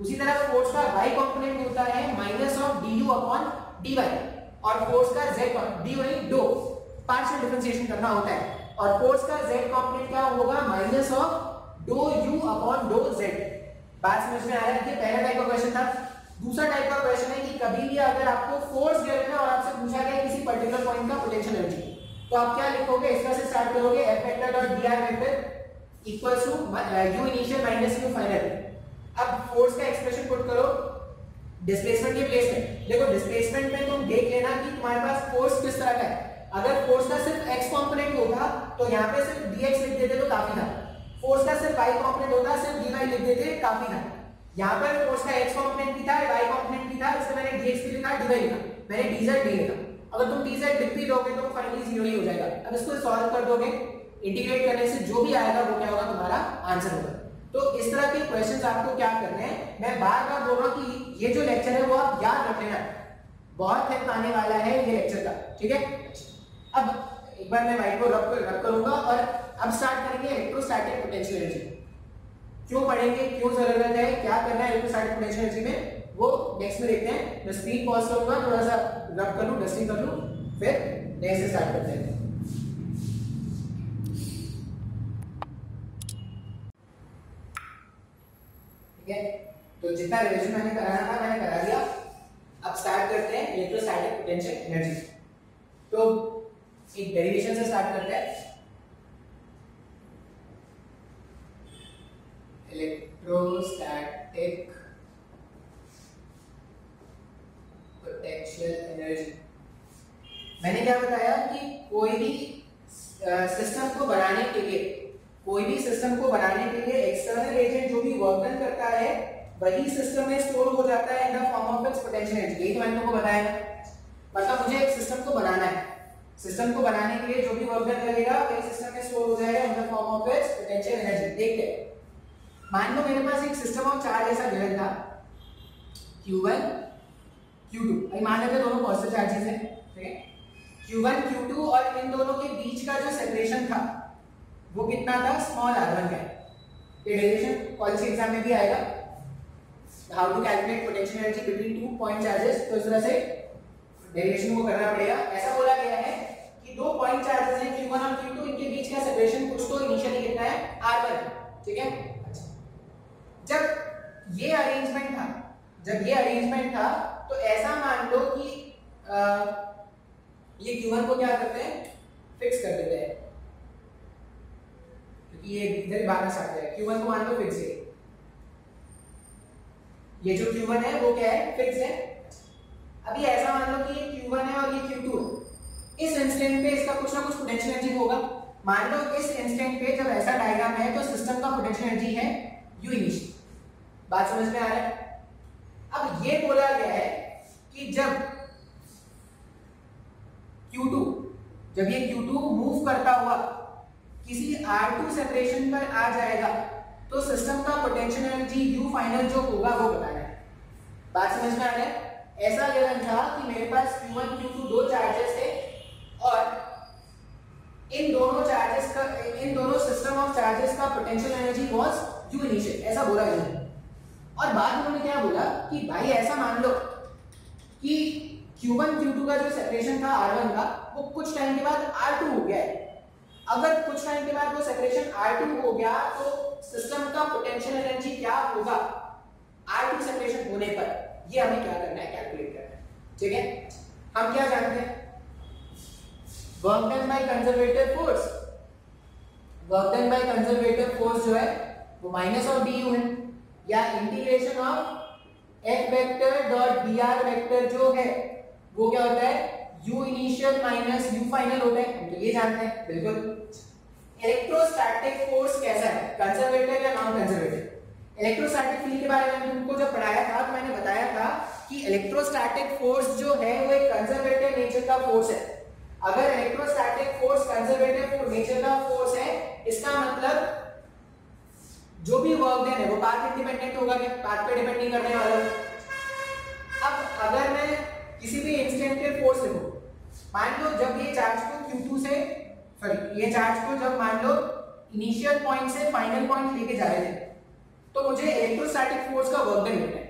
उसी तरह फोर्स का y कंपोनेंट होता है minus of du upon dy, और फोर्स का z d नहीं दो पार्शियल डिफरेंशिएशन करना होता है, और फोर्स का z कंपोनेंट क्या होगा minus of dou u upon dou z। बात समझ में आ रहा है कि पहला टाइप का क्वेश्चन था। दूसरा टाइप का क्वेश्चन है कि कभी भी अगर आपको फोर्स गिवन है और आपसे पूछा गया किसी पर्टिकुलर पॉइंट का पोटेंशियल एनर्जी, तो आप क्या लिखोगे, इस तरह से स्टार्ट करोगे, F vector dot dr vector equals to u initial minus u final. अब फोर्स का एक्सप्रेशन पुट करो डिस्प्लेसमेंट के प्लेस में। देखो डिस्प्लेसमेंट में तुम देख लेना कि तुम्हारे पास फोर्स किस तरह का है। अगर फोर्स का सिर्फ x कंपोनेंट होता तो यहाँ पे सिर्फ dx लिख देते तो काफी था। फोर्स का सिर्फ y कंपोनेंट होता सिर्फ dy लिख देते काफी था। यहाँ पर फोर्स का x कंपोनेंट भी था, y कंपोनेंट भी था, इसलिए मैंने dx भी लिखा, dy लिखा, मैंने dz नहीं लिखा। अगर तुम dz लिख भी दोगे तो फाइनली जीरो ही हो जाएगा। अब इसको सॉल्व कर दोगे, इंटीग्रेट करने से जो भी आएगा वो क्या होगा, तुम्हारा आंसर होगा। तो इस तरह के क्वेश्चंस आपको क्या करने हैं, मैं बार बार बोल रहा हूँ कि ये जो लेक्चर है वो आप याद रख लेना, बहुत हेल्प आने वाला है ये लेक्चर का, ठीक है। अब एक बार मैं व्हाइट बोर्ड रब करूंगा और अब स्टार्ट करेंगे इलेक्ट्रोस्टैटिक पोटेंशियल एनर्जी। क्यों पढ़ेंगे, क्यों जरूरत है, क्या करना है इलेक्ट्रोस्टैटिक पोटेंशियल एनर्जी में, वो नेक्स्ट में देखते हैं। मैं स्पीड पॉज करूंगा, थोड़ा सा रब कर लूं, डस्टिंग कर लूं, फिर नेक्स्ट स्टार्ट करते हैं। ठीक है, तो जितना रिवीजन मैंने कराना था मैंने करा दिया। अब स्टार्ट करते हैं इलेक्ट्रोस्टैटिक पोटेंशियल एनर्जी। तो एक डेरिवेशन से स्टार्ट करते हैं। इलेक्ट्रोस्टैटिक पोटेंशियल एनर्जी, मैंने क्या बताया कि कोई भी सिस्टम को बनाने के लिए एक्सटर्नल एजेंट जो भी वर्क डन करता है वही सिस्टम में स्टोर हो जाता है in the form of its potential energy. यही तो मैंने तुमको बताया। मतलब मुझे एक सिस्टम को बनाना है, सिस्टम को बनाने के लिए जो भी वर्क डन लगेगा वही सिस्टम में स्टोर हो जाएगा in the form of its potential energy. देखते हैं, मान लो मेरे पास एक सिस्टम ऑफ चार्ज ऐसा गिवन था Q1 Q2, अभी मान लेते हैं दोनों पॉजिटिव चार्जेस हैं, ठीक है। Q1 Q2 और इन दोनों के बीच का जो सेपरेशन था वो कितना था, स्मॉल r1 का। ये डेरिवेशन कॉलेज के एग्जाम में भी आएगा, how to calculate potential energy between two point charges. तो इस तरह से डेरिवेशन को करना पड़ेगा। ऐसा बोला गया है कि दो पॉइंट चार्जेस हैं Q1 और Q2, इनके बीच का सेपरेशन कुछ तो इनिशियली कितना है, r1, ठीक है। अच्छा, जब ये अरेंजमेंट था तो ऐसा मान लो कि ये Q1 को क्या करते हैं, फिक्स कर देते हैं, क्योंकि ये इधर बाहर स्टार्ट है। Q1 को मान लो फिक्स है, ये जो Q1 है वो क्या है, फिक्स है। अभी ऐसा मान लो कि ये Q1 है और ये Q2 है। इस इंस्टेंट पे इसका कुछ ना कुछ पोटेंशियल एनर्जी होगा। मान लो इस इंस्टेंट पे जब ऐसा डायग्राम है तो सिस्टम का पोटेंशियल एनर्जी है U इनिशियल। बात समझ में आ रहा है। अब ये बोला गया है कि जब ये Q2 मूव करता हुआ किसी R2 सेपरेशन पर आ जाएगा तो सिस्टम का पोटेंशियल एनर्जी U फाइनल जो होगा वो बताना है। बात समझ में आ रहा है। ऐसा गिवन था कि मेरे पास Q1 Q2 दो चार्जेस थे और इन दोनों सिस्टम ऑफ चार्जेस का potential energy was U initial, ऐसा बोला गया। और बाद में उन्होंने क्या बोला कि भाई ऐसा मान लो कि Q1 Q2 का जो सेपरेशन था R1 का वो कुछ टाइम के बाद R2 हो गया है। अगर कुछ टाइम के बाद वो सेपरेशन R2 हो गया तो सिस्टम का पोटेंशियल एनर्जी क्या होगा R2 सेपरेशन होने पर, ये हमें क्या करना है, कैलकुलेट करना है, ठीक है। हम क्या जानते हैं, work done by conservative force. Work done by conservative force जो है वो माइनस ऑफ du है, या integration of f vector dot dr vector जो है वो क्या होता है, u initial minus u final होता है। हम तो ये जानते हैं बिल्कुल। इलेक्ट्रोस्टैटिक फोर्स कैसा है, कंजर्वेटिव या नॉन कंजर्वेटिव। इलेक्ट्रोस्टैटिक फील्ड के बारे में तुमको जब पढ़ाया था तो मैंने बताया था कि इलेक्ट्रोस्टैटिक फोर्स जो है वो एक कंजर्वेटिव नेचर का फोर्स है। अगर इलेक्ट्रोस्टैटिक फोर्स कंजर्वेटिव नेचर का फोर्स है, इसका मतलब जो भी वर्क डन है वो पाथ इंडिपेंडेंट होगा, क्या पाथ पे डिपेंड नहीं करने वाला। अब अगर मैं किसी भी इंस्टेंट पे फोर्स लिखूं, मान लो जब ये चार्ज को Q2 से ये चार्ज को जब मान लो इनिशियल पॉइंट से फाइनल पॉइंट लेके जा रहे थे तो मुझे इलेक्ट्रोस्टैटिक फोर्स का वर्क डन लिखना है।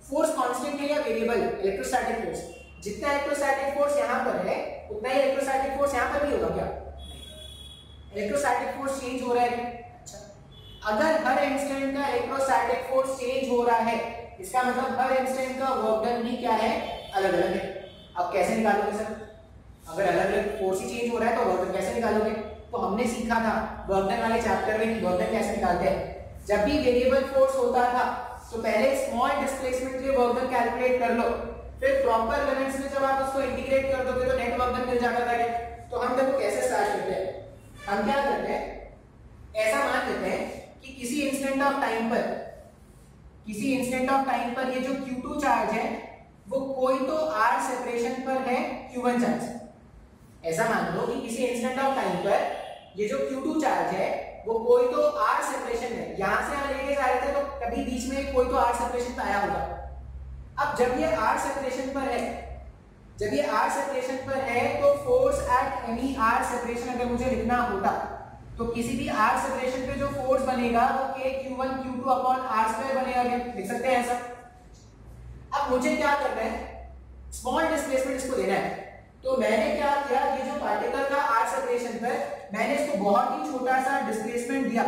फोर्स कांस्टेंट है या वेरिएबल, इलेक्ट्रोस्टैटिक फोर्स जितना इलेक्ट्रोस्टैटिक फोर्स यहां पर है उतना ही इलेक्ट्रोस्टैटिक फोर्स यहां पर भी होगा क्या, इलेक्ट्रोस्टैटिक फोर्स चेंज हो रहा है। अच्छा, अगर हर इंस्टेंट का इलेक्ट्रोस्टैटिक फोर्स चेंज हो रहा है इसका मतलब हर इंस्टेंट का वर्क डन भी क्या है, अलग अलग है। अब कैसे निकालोगे सर, अगर अलग अलग फोर्स ही चेंज हो रहा है तो वर्क डन कैसे निकालोगे। तो हमने सीखा था वर्क डन वाले चैप्टर में कि वर्क डन कैसे निकालते हैं। जब भी वेरिएबल फोर्स होता था तो पहले स्मॉल डिस्प्लेसमेंट के लिए वर्क डन कैलकुलेट कर लो, फिर प्रॉपर लिमिट्स में जब आप उसको इंटीग्रेट कर दोगे तो नेट वर्क डन मिल जाता था। तो हम देखो कैसे स्टार्ट करते हैं, हम क्या करते हैं, ऐसा मान लेते हैं कि किसी इंस्टेंट ऑफ टाइम पर ये जो Q2 चार्ज है वो कोई तो R सेपरेशन पर है Q1 चार्ज। ऐसा मान लो कि किसी इंस्टेंट ऑफ टाइम पर ये जो Q2 चार्ज है वो कोई तो R सेपरेशन है, यहां से हम लेके जा रहे थे तो कभी बीच में कोई तो R सेपरेशन पे आया होगा। अब जब ये R सेपरेशन पर है, तो force at any R separation अगर मुझे लिखना होता तो किसी भी R सेपरेशन पे जो फोर्स बनेगा वो Q1 Q2 अपॉन R² बनेगा, लिख सकते हैं ऐसा। अब मुझे क्या करना है, स्मॉल डिस्प्लेसमेंट इसको देना है। तो मैंने क्या किया, ये जो पार्टिकल था R सेपरेशन पर मैंने इसको बहुत ही छोटा सा डिस्प्लेसमेंट दिया,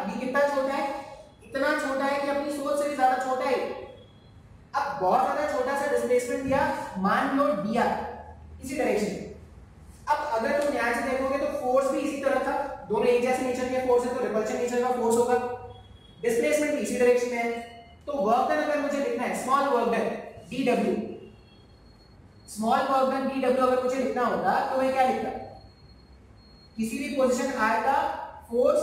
ये कितना छोटा है, इतना छोटा है कि अपनी सोच से भी ज्यादा छोटा है। अब बहुत ज्यादा छोटा सा डिस्प्लेसमेंट दिया, मान लो dr इसी डायरेक्शन। अब अगर तुम ध्यान से देखोगे तो फोर्स भी इसी तरह था, दोनों एक जैसे नेचर के फोर्स है तो रिपल्शन नेचर का फोर्स होगा, डिस्प्लेसमेंट भी इसी डायरेक्शन में है। तो वर्क डन अगर मुझे लिखना है, स्मॉल वर्क डन dw अगर मुझे लिखना होगा तो मैं क्या लिखता, किसी भी पोजीशन r का फोर्स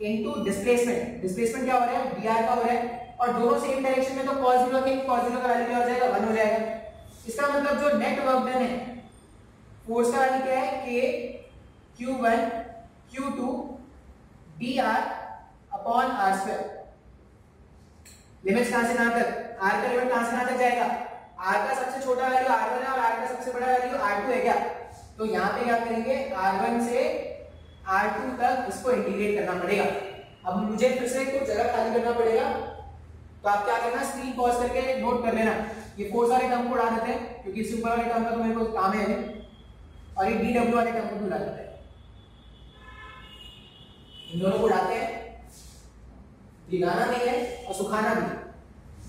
इनटू डिस्प्लेसमेंट क्या हो रहा है, dr का हो रहा है, और दोनों सेम डायरेक्शन में तो cos 0 का वैल्यू क्या हो जाएगा, 1 हो जाएगा। इसका मतलब जो नेट वर्क डन है, फोर्स का वैल्यू क्या है, k q1 q2 dr upon r²। Limits कहां से कहां तक, r का लिमिट कहां से कहां तक जाएगा, r का सबसे छोटा वैल्यू r1 है और r का सबसे बड़ा वैल्यू r2 है क्या, तो यहां पे क्या करेंगे, r1 से r2 तक इसको इंटीग्रेट करना पड़ेगा। अब मुझे फिर से कुछ जगह खाली करना पड़ेगा, तो आप क्या करना, स्क्रीन पॉज करके नोट कर लेना, ये फोर्स वाले टर्म को उड़ा देते हैं क्योंकि इससे ऊपर वाले टर्म का तो मेरे को काम है अभी, और ये dw वाले टर्म को उड़ा देते हैं, इन दोनों को उड़ाते हैं। भिगाना नहीं है और सुखाना भी,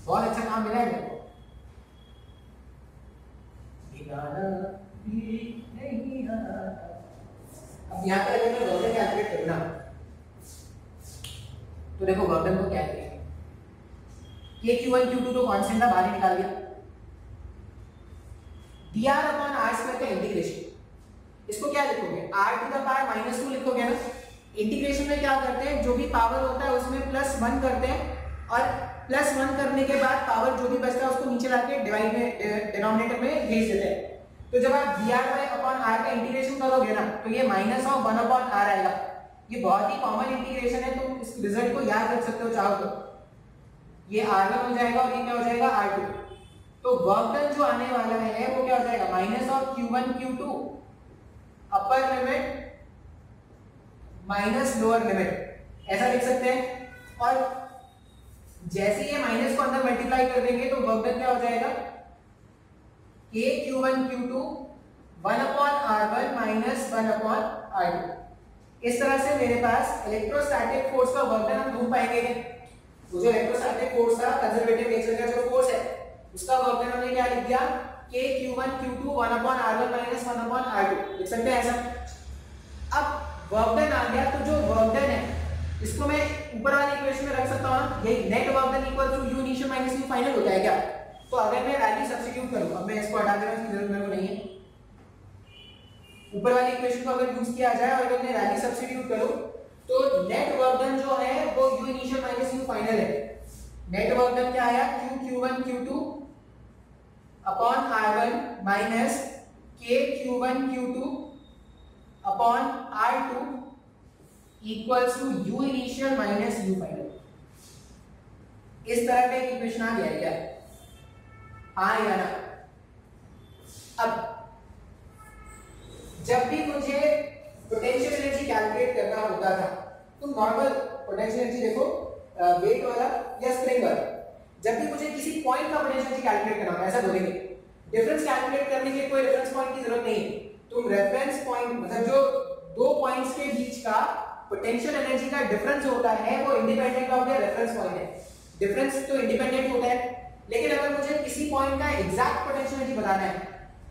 बहुत अच्छा काम मिला है मेरे को, भिगाना भी नहीं आता। अब यहाँ पे अगर मैं वर्क डन कैलकुलेट करूँ ना, तो देखो वर्क डन को क्या करेंगे, Q1 Q2 तो कांस्टेंट था, बाहर निकाल दिया, dr अपॉन r² का इंटीग्रेशन, इसको क्या लिखोगे, r टू द पावर -2 लिखोगे ना। इंटीग्रेशन में क्या करते हैं, जो भी पावर होता है उसमें +1 करते हैं, और +1 करने के बाद पावर जो भी बचता है उसको नीचे लाके डिवाइड में डिनोमिनेटर में भेज देते हैं। तो जब आप dr अपॉन r का इंटीग्रेशन करोगे ना तो ये -1 अपॉन r आएगा। ये बहुत ही कॉमन इंटीग्रेशन है, तुम इस रिजल्ट को याद रख सकते हो चाहो तो। ये r1 हो जाएगा और ये क्या हो जाएगा, r2। तो वर्क डन जो आने वाला है वो क्या हो जाएगा, -Q1 Q2 upper limit minus lower limit, ऐसा लिख सकते हैं। और जैसे ये माइनस को अंदर मल्टीप्लाई कर देंगे तो वर्क डन क्या हो जाएगा, Q1 Q2 1 upon r1 minus 1 upon r2। इस तरह से मेरे पास इलेक्ट्रोस्टैटिक फोर्स का वर्क डन हम ढूंढ पाएंगे। वो जो इलेक्ट्रोस्टैटिक फोर्स था, कंजर्वेटिव नेचर का जो फोर्स है, उसका वर्क डन हमने क्या लिख दिया, Q1 Q2 1 upon r1 minus 1 upon r2, लिख सकते हैं ऐसा। अब वर्क डन आ गया, तो जो वर्क डन है इसको मैं ऊपर वाली इक्वेशन में रख सकता हूं ना, ये net work done equal to u initial minus u final होता है क्या। तो अगर मैं वैल्यू सब्स्टिट्यूट करूं, अब मैं इसको हटा दे रहा हूं, इसकी जरूरत मेरे को नहीं है। ऊपर वाली इक्वेशन को अगर यूज किया जाए और अगर मैं वैल्यू सब्स्टिट्यूट करूं तो नेट वर्क डन जो है वो u initial minus u final है। नेट वर्क डन क्या आया, Q1 Q2 upon r1 minus Q1 Q2 upon r2 equals to u initial minus u final. इस तरह का एक इक्वेशन आ गया है क्या, हाँ या ना। अब जब भी मुझे पोटेंशियल एनर्जी कैलकुलेट करना होता था तो नॉर्मल पोटेंशियल एनर्जी देखो, वेट वाला या स्प्रिंग वाला, जब भी मुझे किसी पॉइंट का पोटेंशियल एनर्जी कैलकुलेट करना होगा, ऐसा बोलेंगे डिफरेंस कैलकुलेट करने के लिए कोई रेफरेंस पॉइंट की जरूरत नहीं है। तुम रेफरेंस पॉइंट मतलब जो दो पॉइंट्स के बीच का पोटेंशियल एनर्जी का डिफरेंस होता है वो independent of the reference point है। डिफरेंस तो इंडिपेंडेंट होता है, लेकिन अगर मुझे किसी पॉइंट का एग्जैक्ट पोटेंशियल एनर्जी बताना है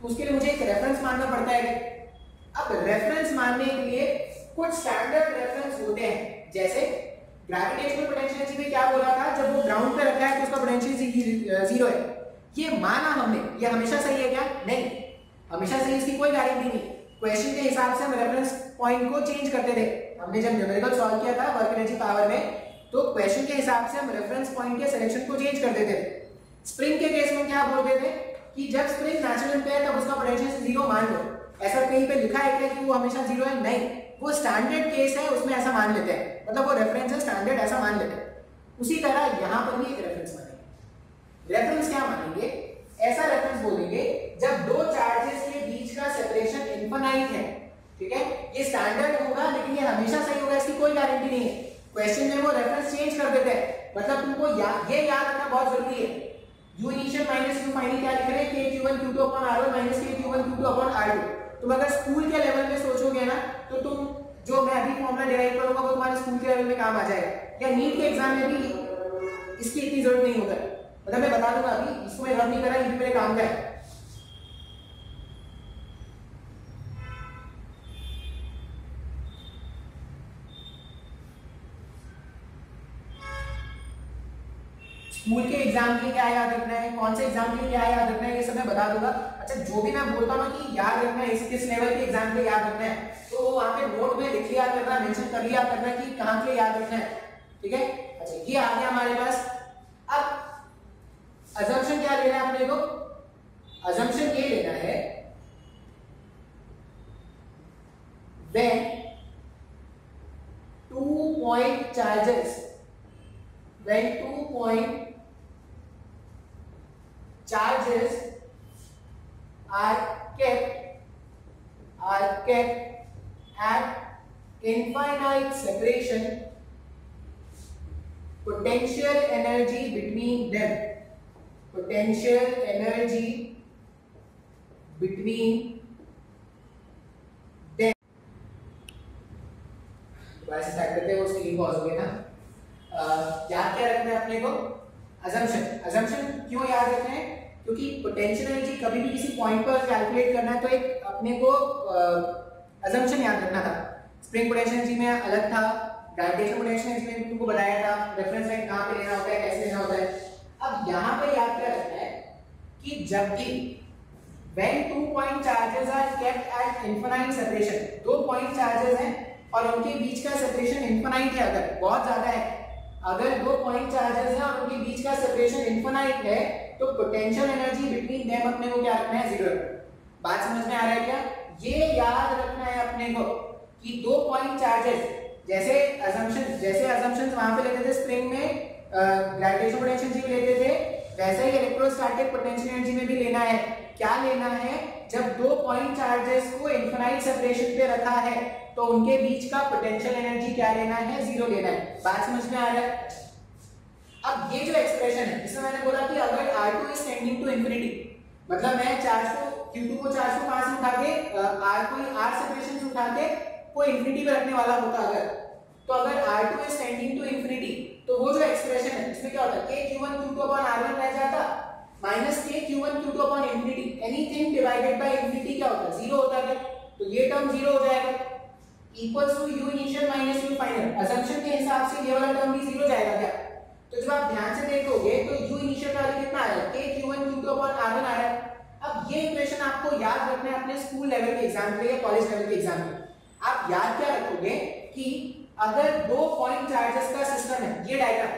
तो उसके लिए मुझे एक रेफरेंस मानना पड़ता है। अब रेफरेंस मानने के लिए कुछ स्टैंडर्ड रेफरेंस होते हैं, जैसे ग्रेविटेशनल पोटेंशियल एनर्जी में क्या बोला था, जब वो ग्राउंड पे रखा है तो उसका पोटेंशियल जीरो है। ये माना हमने, ये हमेशा सही है क्या? नहीं, हमेशा सही इसकी कोई गारंटी नहीं। क्वेश्चन के हिसाब से हम रेफरेंस पॉइंट को चेंज करते थे। हमने जब न्यूमेरिकल सॉल्व किया था वर्क एनर्जी पावर में, तो क्वेश्चन के हिसाब से हम रेफरेंस पॉइंट के सिलेक्शन को चेंज कर देते थे। स्प्रिंग के केस में क्या बोलते थे कि जब स्प्रिंग नेचुरल पे है तब उसका पोटेंशियल जीरो मान लो। ऐसा कहीं पे लिखा है क्या कि वो हमेशा जीरो है? नहीं, वो स्टैंडर्ड केस है, उसमें ऐसा मान लेते हैं, मतलब वो रेफरेंस है स्टैंडर्ड, ऐसा मान लेते हैं। उसी तरह यहां पर भी एक रेफरेंस मानेंगे। रेफरेंस क्या मानेंगे? ऐसा रेफरेंस बोलेंगे जब दो चार्जेस के बीच का सेपरेशन इनफिनाइट है, ठीक है? ये स्टैंडर्ड होगा, लेकिन ये हमेशा सही होगा इसकी कोई गारंटी नहीं है। क्वेश्चन में वो रेफरेंस चेंज कर देते हैं, मतलब तुमको ये याद रखना बहुत जरूरी है। u initial minus u final क्या लिख रहे हैं? k q1 q2 upon r1 minus k q1 q2 upon r2। तुम अगर स्कूल के लेवल पे सोचोगे ना, तो तुम जो मैं अभी फॉर्मूला डिराइव करूंगा वो तुम्हारे स्कूल के लेवल में काम आ जाएगा। या नीट के एग्जाम में भी इसकी इतनी जरूरत नहीं होगा, मतलब मैं बता दूंगा, अभी इसको मैं रब नहीं कर रहा, ये मेरे काम का है। स्कूल के एग्जाम के लिए क्या याद रखना है, कौन से एग्जाम के लिए क्या याद रखना है, ये सब मैं बता दूंगा। अच्छा, जो भी मैं बोलता हूँ कि याद रखना है, किस लेवल के एग्जाम के याद रखना है, तो वो वहां पे नोट में लिख लिया करना, मेंशन कर लिया करना कि कहां के याद रखना है, ठीक है? अच्छा, ये आ गया हमारे पास। अब अजम्पशन क्या लेना है अपने को? अजम्पशन ये लेना है when 2 point charges are kept at infinite separation, potential energy between them दोबारा से स्टार्ट करते हैं, वो स्क्रीन पॉज हो गई ना। याद क्या रखना है अपने को? अजम्पशन क्यों याद रखना है? क्योंकि पोटेंशियल एनर्जी कभी भी किसी पॉइंट पर कैलकुलेट करना है तो एक अपने को अजम्पशन याद रखना था। स्प्रिंग पोटेंशियल एनर्जी में अलग था, ग्रेविटेशनल पोटेंशियल एनर्जी में तुमको बताया था रेफरेंस लाइन कहां पे लेना होता है, कैसे लेना होता है। अब यहां पे याद क्या रखना है कि जब भी when 2 point charges are kept at infinite separation, दो पॉइंट चार्जेस हैं और उनके बीच का सेपरेशन इनफिनाइट है, अगर बहुत ज्यादा है, अगर दो पॉइंट चार्जेस हैं और उनके बीच का सेपरेशन इनफिनाइट है, तो पोटेंशियल एनर्जी बिटवीन देम अपने को क्या रखना है? जीरो। बात समझ में आ रहा है क्या? ये याद रखना है अपने को कि दो पॉइंट चार्जेस, जैसे असम्पशंस वहां पे लेते थे स्प्रिंग में, ग्रेविटेशनल पोटेंशियल एनर्जी लेते थे, वैसे ही इलेक्ट्रोस्टैटिक पोटेंशियल एनर्जी में भी लेना है। क्या लेना है? जब दो पॉइंट चार्जेस को इनफिनाइट सेपरेशन पे रखा है तो उनके बीच का पोटेंशियल एनर्जी क्या लेना है? जीरो लेना है। बात समझ में आ रहा है? अब ये जो एक्सप्रेशन है, इसमें मैंने बोला कि अगर R2 is tending to infinity, मतलब मैं चार्ज को Q2 को 405 से उठा के R को R सेपरेशन से उठा के को इंफिनिटी पे रखने वाला होता, अगर R2 is tending to infinity, तो वो जो एक्सप्रेशन है इसमें क्या होता? k q1 q2 upon r1 रह जाता, minus k q1 q2 upon infinity, anything divided by infinity क्या होता? जीरो होता है। तो ये टर्म जीरो हो जाएगा, equals to u initial minus u final. Assumption के हिसाब से ये वाला टर्म भी जीरो जाएगा क्या? तो जब आप ध्यान से देखोगे तो u इनिशियल का वैल्यू कितना आया? k q1 q2 upon r1 आया। अब ये इक्वेशन आपको याद रखना है अपने स्कूल लेवल के एग्जाम के या कॉलेज लेवल के एग्जाम में। आप याद क्या रखोगे कि अगर दो पॉइंट चार्जेस का सिस्टम है, ये डायग्राम,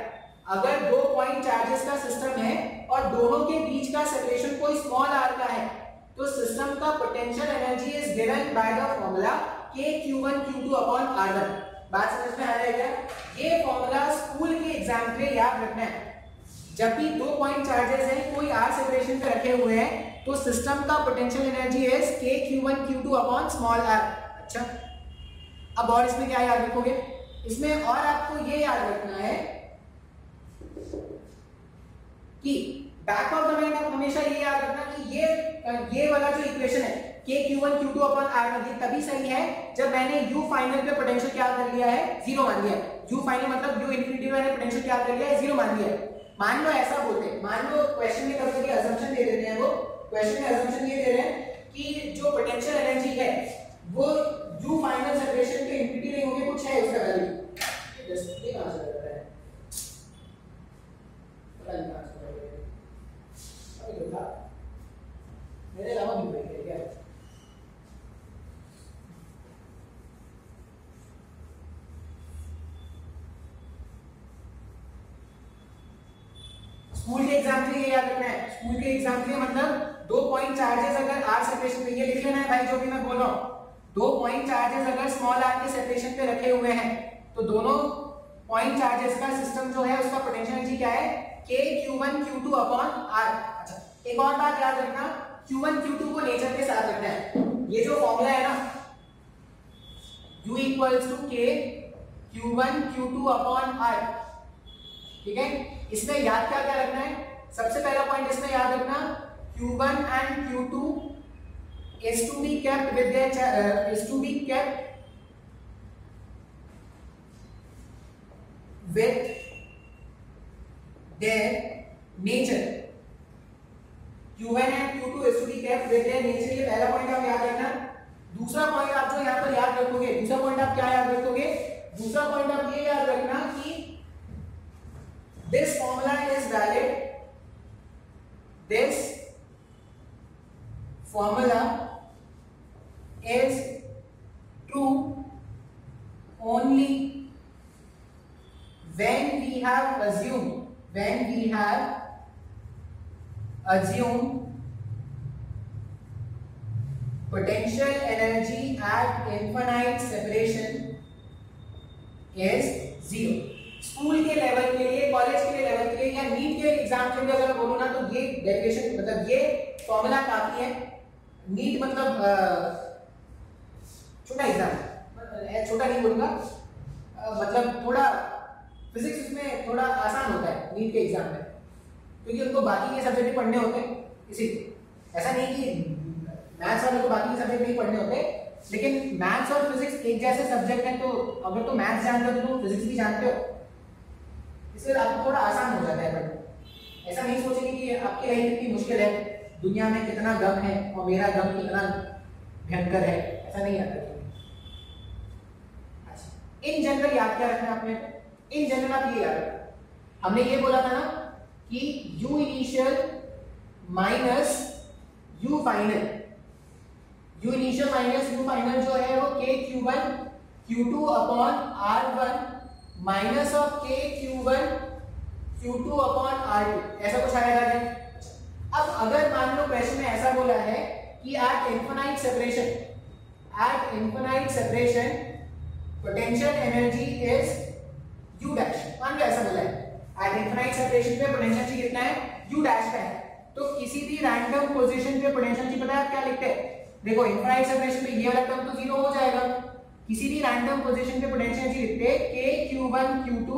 अगर दो पॉइंट चार्जेस का सिस्टम है और दोनों के बीच का सेपरेशन कोई स्मॉल r का है, तो सिस्टम का potential energy is given by the formula k q1 q2 upon r1। बात समझ में आ रहा है क्या? ये फार्मूला स्कूल के एग्जाम पे याद रखना है। जब भी दो पॉइंट चार्जेस हैं, कोई r सेपरेशन पे रखे हुए हैं, तो सिस्टम का potential energy is k q1 q2 upon small r। अच्छा, अब और इसमें क्या याद रखोगे? इसमें और आपको ये याद रखना है कि बैक ऑफ द माइंड आप हमेशा ये याद रखना कि ये वाला जो इक्वेशन है k q1 q2 upon r1, ये तभी सही है जब मैंने u फाइनल पे पोटेंशियल क्या कर लिया है? जीरो मान लिया। u फाइनल मतलब u इंफिनिटी मैंने पोटेंशियल क्या कर लिया है? जीरो मान लिया। मान लो ऐसा बोलते हैं, मान लो क्वेश्चन में कभी-कभी असम्पशन दे देते हैं, वो क्वेश्चन में असम्पशन ये दे रहे हैं कि जो पोटेंशियल एनर्जी है वो u फाइनल सेपरेशन के इंफिनिटी नहीं होगी, कुछ है उसका वैल्यू। जस्ट ये आंसर है। एग्जाम के लिए याद रखना है, स्कूल के एग्जाम के लिए मतलब 2 पॉइंट चार्जेस अगर आर सेपरेशन पे, ये लिख लेना है भाई जो भी मैं बोल रहा हूँ, 2 पॉइंट चार्जेस अगर स्मॉल आर के सेपरेशन पे रखे हुए हैं तो दोनों पॉइंट चार्जेस का सिस्टम जो है उसका पोटेंशियल एनर्जी क्या है, K(Q1 Q2 अपॉन R। अच्छा एक और बात याद रखना, Q1 Q2 को नेचर के साथ रखना है। ये जो फॉर्मूला है ना U equals to K(Q1 Q2 upon R), ठीक है, इसमें याद क्या क्या रखना है, सबसे पहला पॉइंट इसमें याद रखना Q1 and Q2 is to be kept with their nature। Q1 and Q2 is to be kept with their nature, ये पहला पॉइंट आप याद रखना। दूसरा पॉइंट आप जो यहाँ पर याद रखोगे, दूसरा पॉइंट आप क्या याद रखोगे, दूसरा पॉइंट आप ये याद रखना कि this formula is valid, this formula is true only when we have assumed potential energy at infinite separation is 0। School के लेवल के लिए, कॉलेज के लेवल के लिए या नीट के एग्जाम के लिए अगर बोलूं ना तो ये डेफिनेशन मतलब ये फॉर्मूला काफी है। नीट मतलब छोटा एग्जाम है, छोटा नहीं बोलूंगा, मतलब थोड़ा फिजिक्स उसमें थोड़ा आसान होता है नीट के एग्जाम में, क्योंकि उनको बाकी के सब्जेक्ट भी पढ़ने होते हैं। इसीलिए ऐसा नहीं कि मैथ्स वालों को बाकी के सब्जेक्ट नहीं पढ़ने होते, लेकिन मैथ्स और फिजिक्स एक जैसे सब्जेक्ट हैं, तो अगर तो मैथ्स जानते हो तो फिजिक्स भी जानते हो, इसलिए आपको थोड़ा आसान हो जाता है पढ़ना। ऐसा नहीं सोचेंगे कि आपकी लाइफ कितनी मुश्किल है, दुनिया में कितना गम है और मेरा गम कितना भयंकर है, ऐसा नहीं आता। अच्छा इन जनरल याद क्या रखना है आपने, इन जनरल आप ये याद रखना, हमने ये बोला था ना कि U initial minus U final, U initial minus U final जो है वो K(Q1 Q2 upon R1 minus of K(Q1 Q2 upon R2), ऐसा कुछ आएगा क्या। अब अगर मान लो क्वेश्चन में ऐसा बोला है कि at infinite separation potential energy is U dash, मान लो ऐसा बोला है एट इनफिनाइट सेपरेशन पे पोटेंशियल एनर्जी कितना है, U डैश का है, तो किसी भी रैंडम पोजीशन पे पोटेंशियल एनर्जी पता है आप क्या लिखते हैं, देखो इनफिनाइट सेपरेशन पे ये वाला टर्म तो 0 हो जाएगा, किसी भी रैंडम पोजीशन पे पोटेंशियल एनर्जी लिखते हैं K(Q1 Q2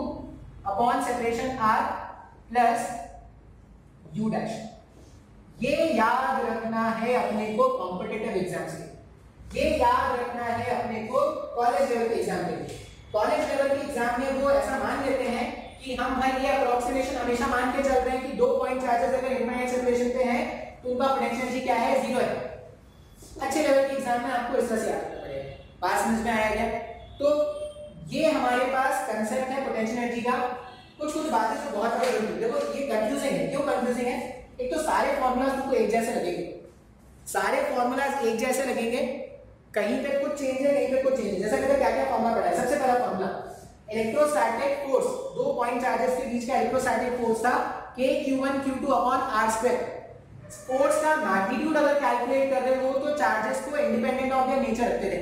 upon separation R plus U dash. ये याद रखना है अपने को कॉम्पिटिटिव एग्जाम्स के, ये याद रखना है अपने को कॉलेज लेवल के एग्जाम के लिए। कॉलेज लेवल के एग्जाम में वो ऐसा मान लेते हैं कि हम भाई ये अप्रोक्सीमेशन हमेशा मान के चल रहे हैं कि 2 पॉइंट चार्जेस अगर इनफिनाइट सेपरेशन पे हैं तो उनका पोटेंशियल एनर्जी क्या है, 0 है। अच्छे लेवल के एग्जाम में आपको इस तरह से याद करना पड़ेगा। बात समझ में आया क्या। तो ये हमारे पास कंसेप्ट है पोटेंशियल एनर्जी का। कुछ बातें जो बहुत जरूरी है, देखो ये कंफ्यूजिंग है। क्यों कंफ्यूजिंग है, एक तो सारे फॉर्मूलाज तुमको एक जैसे लगेंगे, सारे फॉर्मूलाज एक जैसे लगेंगे, कहीं पे कुछ चेंज है कहीं पे कुछ चेंज है। जैसे मैंने क्या क्या फॉर्मूला पढ़ा है, सबसे पहला formula electrostatic force, 2 point charges के बीच का इलेक्ट्रोस्टैटिक फोर्स था K(Q1 Q2 upon R²। Force का मैग्नीट्यूड अगर कैलकुलेट कर रहे हो तो चार्जेस को इंडिपेंडेंट ऑफ देयर नेचर रखते थे,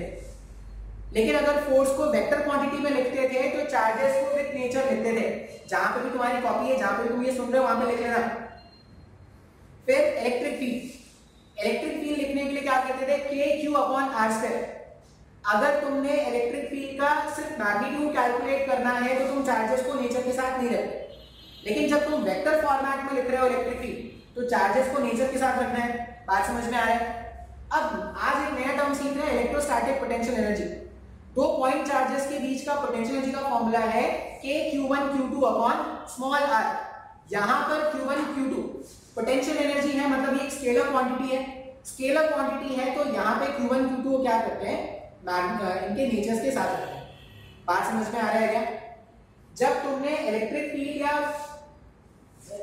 लेकिन अगर फोर्स को वेक्टर क्वांटिटी में लिखते थे तो चार्जेस को विद नेचर लिखते थे। जहां पे भी तुम्हारी कॉपी है, जहां पे भी तुम ये सुन रहे हो वहां पे लिख लेना। फिर इलेक्ट्रिक फील्ड लिखने के लिए क्या करते थे, KQ अपॉन R²। अगर तुमने इलेक्ट्रिक फील्ड का सिर्फ मैग्नीट्यूड कैलकुलेट करना है तो तुम चार्जेस को नेचर के साथ नहीं रखते, लेकिन जब तुम वेक्टर फॉर्मेट में लिख रहे हो इलेक्ट्रिक फील्ड तो चार्जेस को नेचर के साथ रखना है। बात समझ में आ रहा है। अब आज एक नया टर्म सीख रहे हैं, electrostatic potential energy. 2 point charges के बीच का पोटेंशियल एनर्जी का फॉर्मूला है K(Q1 Q2 upon small r। यहां पर Q1 Q2 पोटेंशियल एनर्जी है, मतलब ये एक स्केलर क्वांटिटी है। स्केलर क्वांटिटी है तो यहाँ पे Q1 Q2 को क्या करते हैं, इनके नेचर्स के साथ रखते हैं। बात समझ में आ रहा है क्या। जब तुमने इलेक्ट्रिक फील्ड या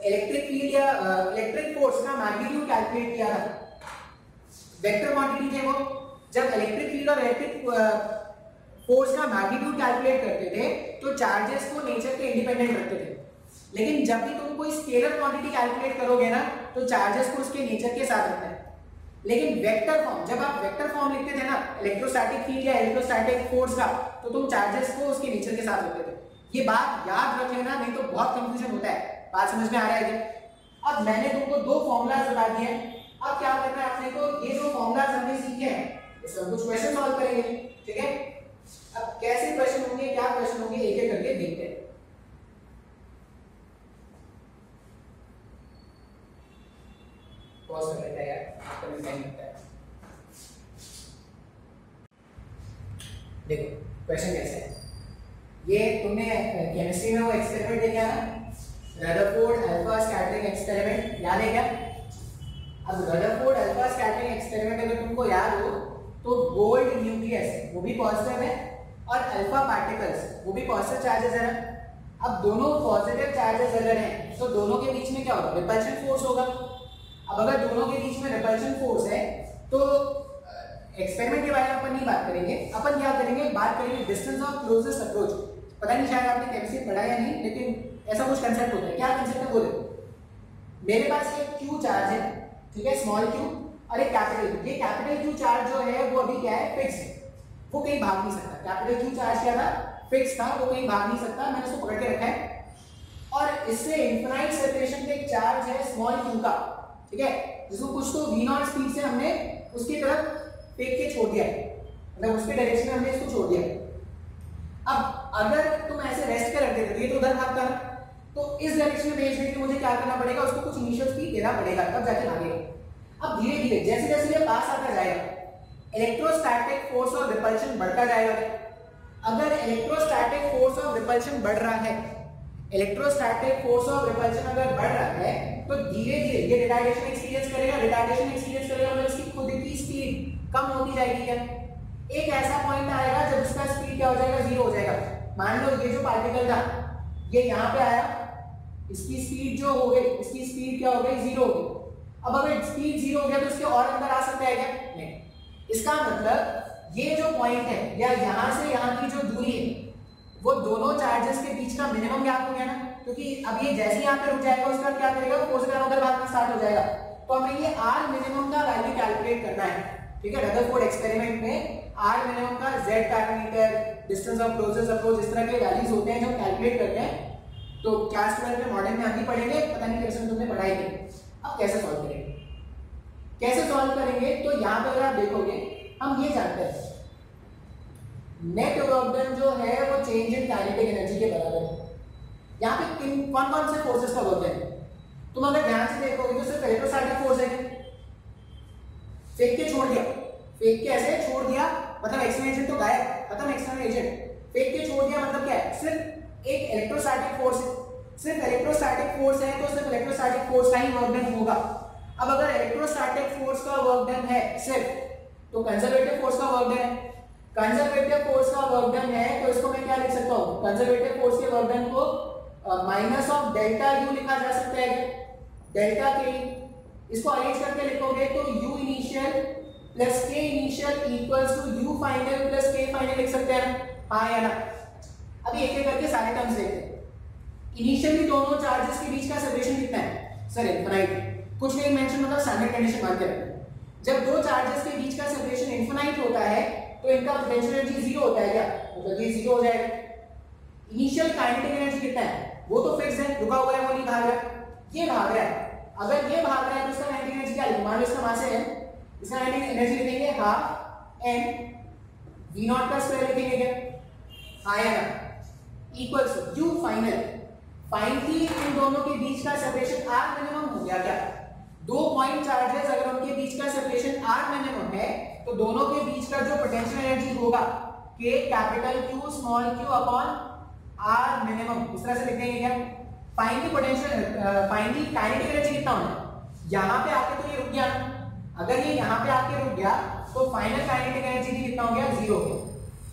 इलेक्ट्रिक फोर्स का मैग्नीट्यूड कैलकुलेट किया था, वेक्टर क्वांटिटी थे वो, जब इलेक्ट्रिक फील्ड और इलेक्ट्रिक फोर्स का मैग्नीट्यूड कैलकुलेट करते थे तो चार्जेस को नेचर के इंडिपेंडेंट रखते थे। लेकिन जब भी तुम कोई स्केलर क्वांटिटी कैलकुलेट करोगे ना तो चार्जेस को उसके नेचर के साथ रखना है। लेकिन वेक्टर फॉर्म, जब आप वेक्टर फॉर्म लिखते थे ना इलेक्ट्रोस्टैटिक फील्ड या इलेक्ट्रोस्टैटिक फोर्स का, तो तुम चार्जेस को उसके नेचर के साथ रखते थे। ये बात याद रख लेना, नहीं तो बहुत कंफ्यूजन होता है। बात समझ में आ रहा है क्या? अब मैंने तुमको दो फॉर्मूलाज बता दिए हैं, अब क्या करना है आपने को, ये जो फॉर्मूलाज हमने सीखे हैं इसका कुछ क्वेश्चन सॉल्व करेंगे, ठीक है। अब कैसे क्वेश्चन होंगे, क्या क्वेश्चन होंगे, एक एक करके देखते हैं। पॉज कर लेते हैं यार, आपका भी टाइम लगता है। देखो क्वेश्चन कैसे है, ये तुमने केमिस्ट्री में वो एक्सपेरिमेंट देखा ना, रदरफोर्ड अल्फा स्कैटरिंग एक्सपेरिमेंट, याद है क्या? अब रदरफोर्ड अल्फा स्कैटरिंग एक्सपेरिमेंट अगर तुमको याद हो तो गोल्ड न्यूक्लियस वो भी पॉजिटिव है और अल्फा पार्टिकल्स वो भी पॉजिटिव चार्जेस है ना। अब दोनों पॉजिटिव चार्जेस अगर हैं तो दोनों के बीच में क्या होगा, रिपल्शन फोर्स होगा। अब अगर दोनों के बीच में रिपल्शन फोर्स है तो एक्सपेरिमेंट के बारे में अपन नहीं बात करेंगे, अपन क्या करेंगे, बात करेंगे डिस्टेंस ऑफ क्लोजेस्ट अप्रोच। पता नहीं शायद आपने केमिस्ट्री पढ़ा या नहीं, लेकिन ऐसा कुछ कंसेप्ट होता है। क्या कंसेप्ट है बोले, मेरे पास एक क्यू चार्ज है, ठीक है, स्मॉल क्यू, और एक कैपिटल। ये कैपिटल क्यू चार्ज जो है वो अभी क्या है, फिक्स है, वो कहीं भाग नहीं सकता। कैपिटल क्यू चार्ज क्या था, फिक्स था, वो कहीं भाग नहीं सकता, मैंने उसको पकड़ के रखा है। और इससे इनफाइनाइट सेपरेशन पे एक चार्ज है स्मॉल क्यू का, ठीक है, जिसको कुछ तो v0 स्पीड से हमने उसकी तरफ फेंक के छोड़ दिया है, मतलब उसके डायरेक्शन में हमने इसको छोड़ दिया है। अब अगर तुम ऐसे रेस्ट कर रख देते तो ये तो उधर भागता है, तो इस डायरेक्शन में भेजने के लिए मुझे क्या करना पड़ेगा, उसको कुछ इनिशियल स्पीड देना पड़ेगा, तब जाके भागेगा। अब धीरे धीरे जैसे जैसे ये पास आता जाएगा, इलेक्ट्रोस्टैटिक फोर्स ऑफ रिपल्शन बढ़ता जाएगा। अगर इलेक्ट्रोस्टैटिक फोर्स ऑफ रिपल्शन बढ़ रहा है, इलेक्ट्रोस्टैटिक फोर्स ऑफ रिपल्शन अगर बढ़ रहा है तो धीरे धीरे ये रिटार्डेशन एक्सपीरियंस करेगा, रिटार्डेशन एक्सपीरियंस करेगा मतलब इसकी खुद की स्पीड कम होती जाएगी। क्या एक ऐसा पॉइंट आएगा जब इसका स्पीड क्या हो जाएगा, जीरो हो जाएगा। मान लो ये जो पार्टिकल था ये यहाँ पे आया, इसकी स्पीड जो हो गई, इसकी स्पीड क्या हो गई, जीरो हो गई। अब अगर स्पीड जीरो हो गया तो इसके और अंदर आ सकता है क्या, नहीं। इसका मतलब ये जो पॉइंट है या यहाँ से यहाँ की जो दूरी है वो दोनों चार्जेस के बीच का मिनिमम गैप हो गया ना, क्योंकि अब ये जैसे यहाँ पे रुक जाएगा उसके बाद क्या करेगा, फोर्स का उधर भागना स्टार्ट हो जाएगा। तो हमें ये आर मिनिमम का वैल्यू कैलकुलेट करना है, ठीक है। रदरफोर्ड एक्सपेरिमेंट में आर मिनिमम का Z parameter, distance of closest approach, इस तरह के वैल्यूज होते हैं जो कैलकुलेट करते हैं। तो क्लास 12 में मॉडल में अभी पढ़ेंगे, पता नहीं कैसे तुमने पढ़ाई की। अब कैसे सॉल्व करेंगे, कैसे सॉल्व करेंगे, तो यहाँ पे अगर आप देखोगे हम ये जानते हैं नेट वर्क डन जो है वो चेंज इन काइनेटिक एनर्जी के बराबर है। यहाँ पे कौन कौन से फोर्सेस का वर्क है, तुम अगर ध्यान से देखोगे तो सिर्फ इलेक्ट्रोस्टैटिक फोर्स है, फेंक के छोड़ दिया, फेंक के ऐसे छोड़ दिया मतलब एक्सटर्नल एजेंट तो गायब, खत्म एक्सटर्नल एजेंट, फेंक के छोड़ दिया मतलब क्या है, सिर्फ एक इलेक्ट्रोस्टैटिक फोर्स है, सिर्फ इलेक्ट्रोस्टैटिक फोर्स है तो सिर्फ इलेक्ट्रोस्टैटिक फोर्स का ही वर्क डन होगा। अब अगर इलेक्ट्रोस्टैटिक फोर्स का वर्क डन है सिर्फ, तो कंजर्वेटिव फोर्स का वर्क डन है, कंजर्वेटिव फोर्स का वर्क डन है तो इसको मैं क्या लिख सकता हूँ, कंजर्वेटिव फोर्स के वर्क डन को माइनस ऑफ डेल्टा यू लिखा जा सकता है, डेल्टा के। इसको अरेंज करके लिखोगे तो U initial plus K initial equals to U final plus K final लिख सकते हैं, हाँ या ना। अभी एक एक करके सारे टर्म्स देखते हैं। इनिशियली दोनों चार्जेस के बीच का सेपरेशन कितना है, सर इनफिनाइट, कुछ नहीं मेंशन मतलब स्टैंडर्ड कंडीशन मान के रखो। जब दो चार्जेस के बीच का सेपरेशन इनफिनाइट होता है तो इनका पोटेंशियल एनर्जी जीरो होता है क्या, मतलब ये जीरो हो जाएगा। इनिशियल काइनेटिक एनर्जी कितना है, वो तो फिक्स है, रुका हुआ है, वो नहीं भाग रहा, ये भाग रहा है। अगर ये भाग रहा है तो इसका काइनेटिक एनर्जी क्या लिखेंगे, मान लो इसका मास है, इसका काइनेटिक एनर्जी लिखेंगे हाफ m v0 का स्क्वायर लिखेंगे क्या, हाँ या ना, equals u final. Finally in दोनों के बीच का सेपरेशन r मिनिमम हो गया क्या, दो पॉइंट चार्जेस अगर उनके बीच का सेपरेशन r मिनिमम है तो दोनों के बीच का जो पोटेंशियल एनर्जी होगा k capital Q small q upon r minimum, इस तरह से लिख देंगे क्या। Finally potential finally kinetic energy कितना होना, यहाँ पे आके तो ये रुक गया, अगर ये यहाँ पे आके रुक गया तो फाइनल काइनेटिक एनर्जी भी कितना हो गया, जीरो हो गया।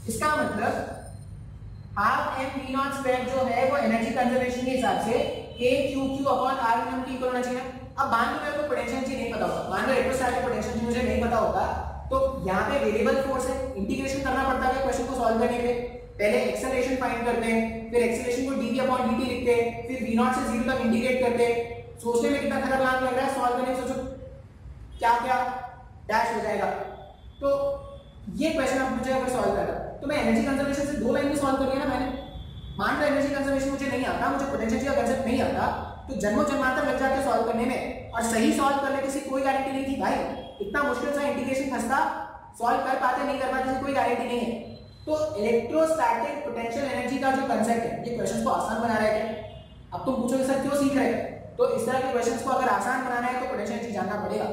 इसका मतलब हाफ m v0 स्क्वायर जो है वो एनर्जी कंजर्वेशन के हिसाब से k q upon r minimum की इक्वल होना चाहिए। अब मान लो मेरे को पोटेंशियल एनर्जी नहीं पता होगा, मान लो इलेक्ट्रोस्टैटिक पोटेंशियल एनर्जी मुझे नहीं पता होगा, तो यहाँ पे वेरिएबल फोर्स है, इंटीग्रेशन करना पड़ता है क्वेश्चन को सॉल्व करने के लिए। पहले एक्सेलरेशन फाइंड करते हैं, फिर एक्सेलरेशन को dv/dt लिखते हैं, फिर v0 से 0 तक इंटीग्रेट करते हैं। सोचने में कितना खतरनाक लग रहा है, सॉल्व करने में सोचो क्या क्या डैश हो जाएगा। तो ये क्वेश्चन आप मुझे अगर सॉल्व करना तो मैं एनर्जी कंजर्वेशन से 2 लाइन में सॉल्व कर लिया ना मैंने। मान लो एनर्जी कंजर्वेशन मुझे नहीं आता, मुझे पोटेंशियल का कांसेप्ट नहीं आता, तो जन्मों जन्मांतर लग जाते सॉल्व करने में, और सही सॉल्व कर लेते कोई गारंटी नहीं थी भाई। इतना मुश्किल सा इंटीग्रेशन फंसता, सॉल्व कर पाते नहीं कर पाते कोई गारंटी नहीं है। तो इलेक्ट्रोस्टैटिक पोटेंशियल एनर्जी का जो कांसेप्ट है ये क्वेश्चन को आसान बना रहा है क्या। अब तुम पूछोगे सर क्यों सीख रहे हैं, तो इस तरह के क्वेश्चंस को अगर आसान बनाना है तो पोटेंशियल एनर्जी जानना पड़ेगा।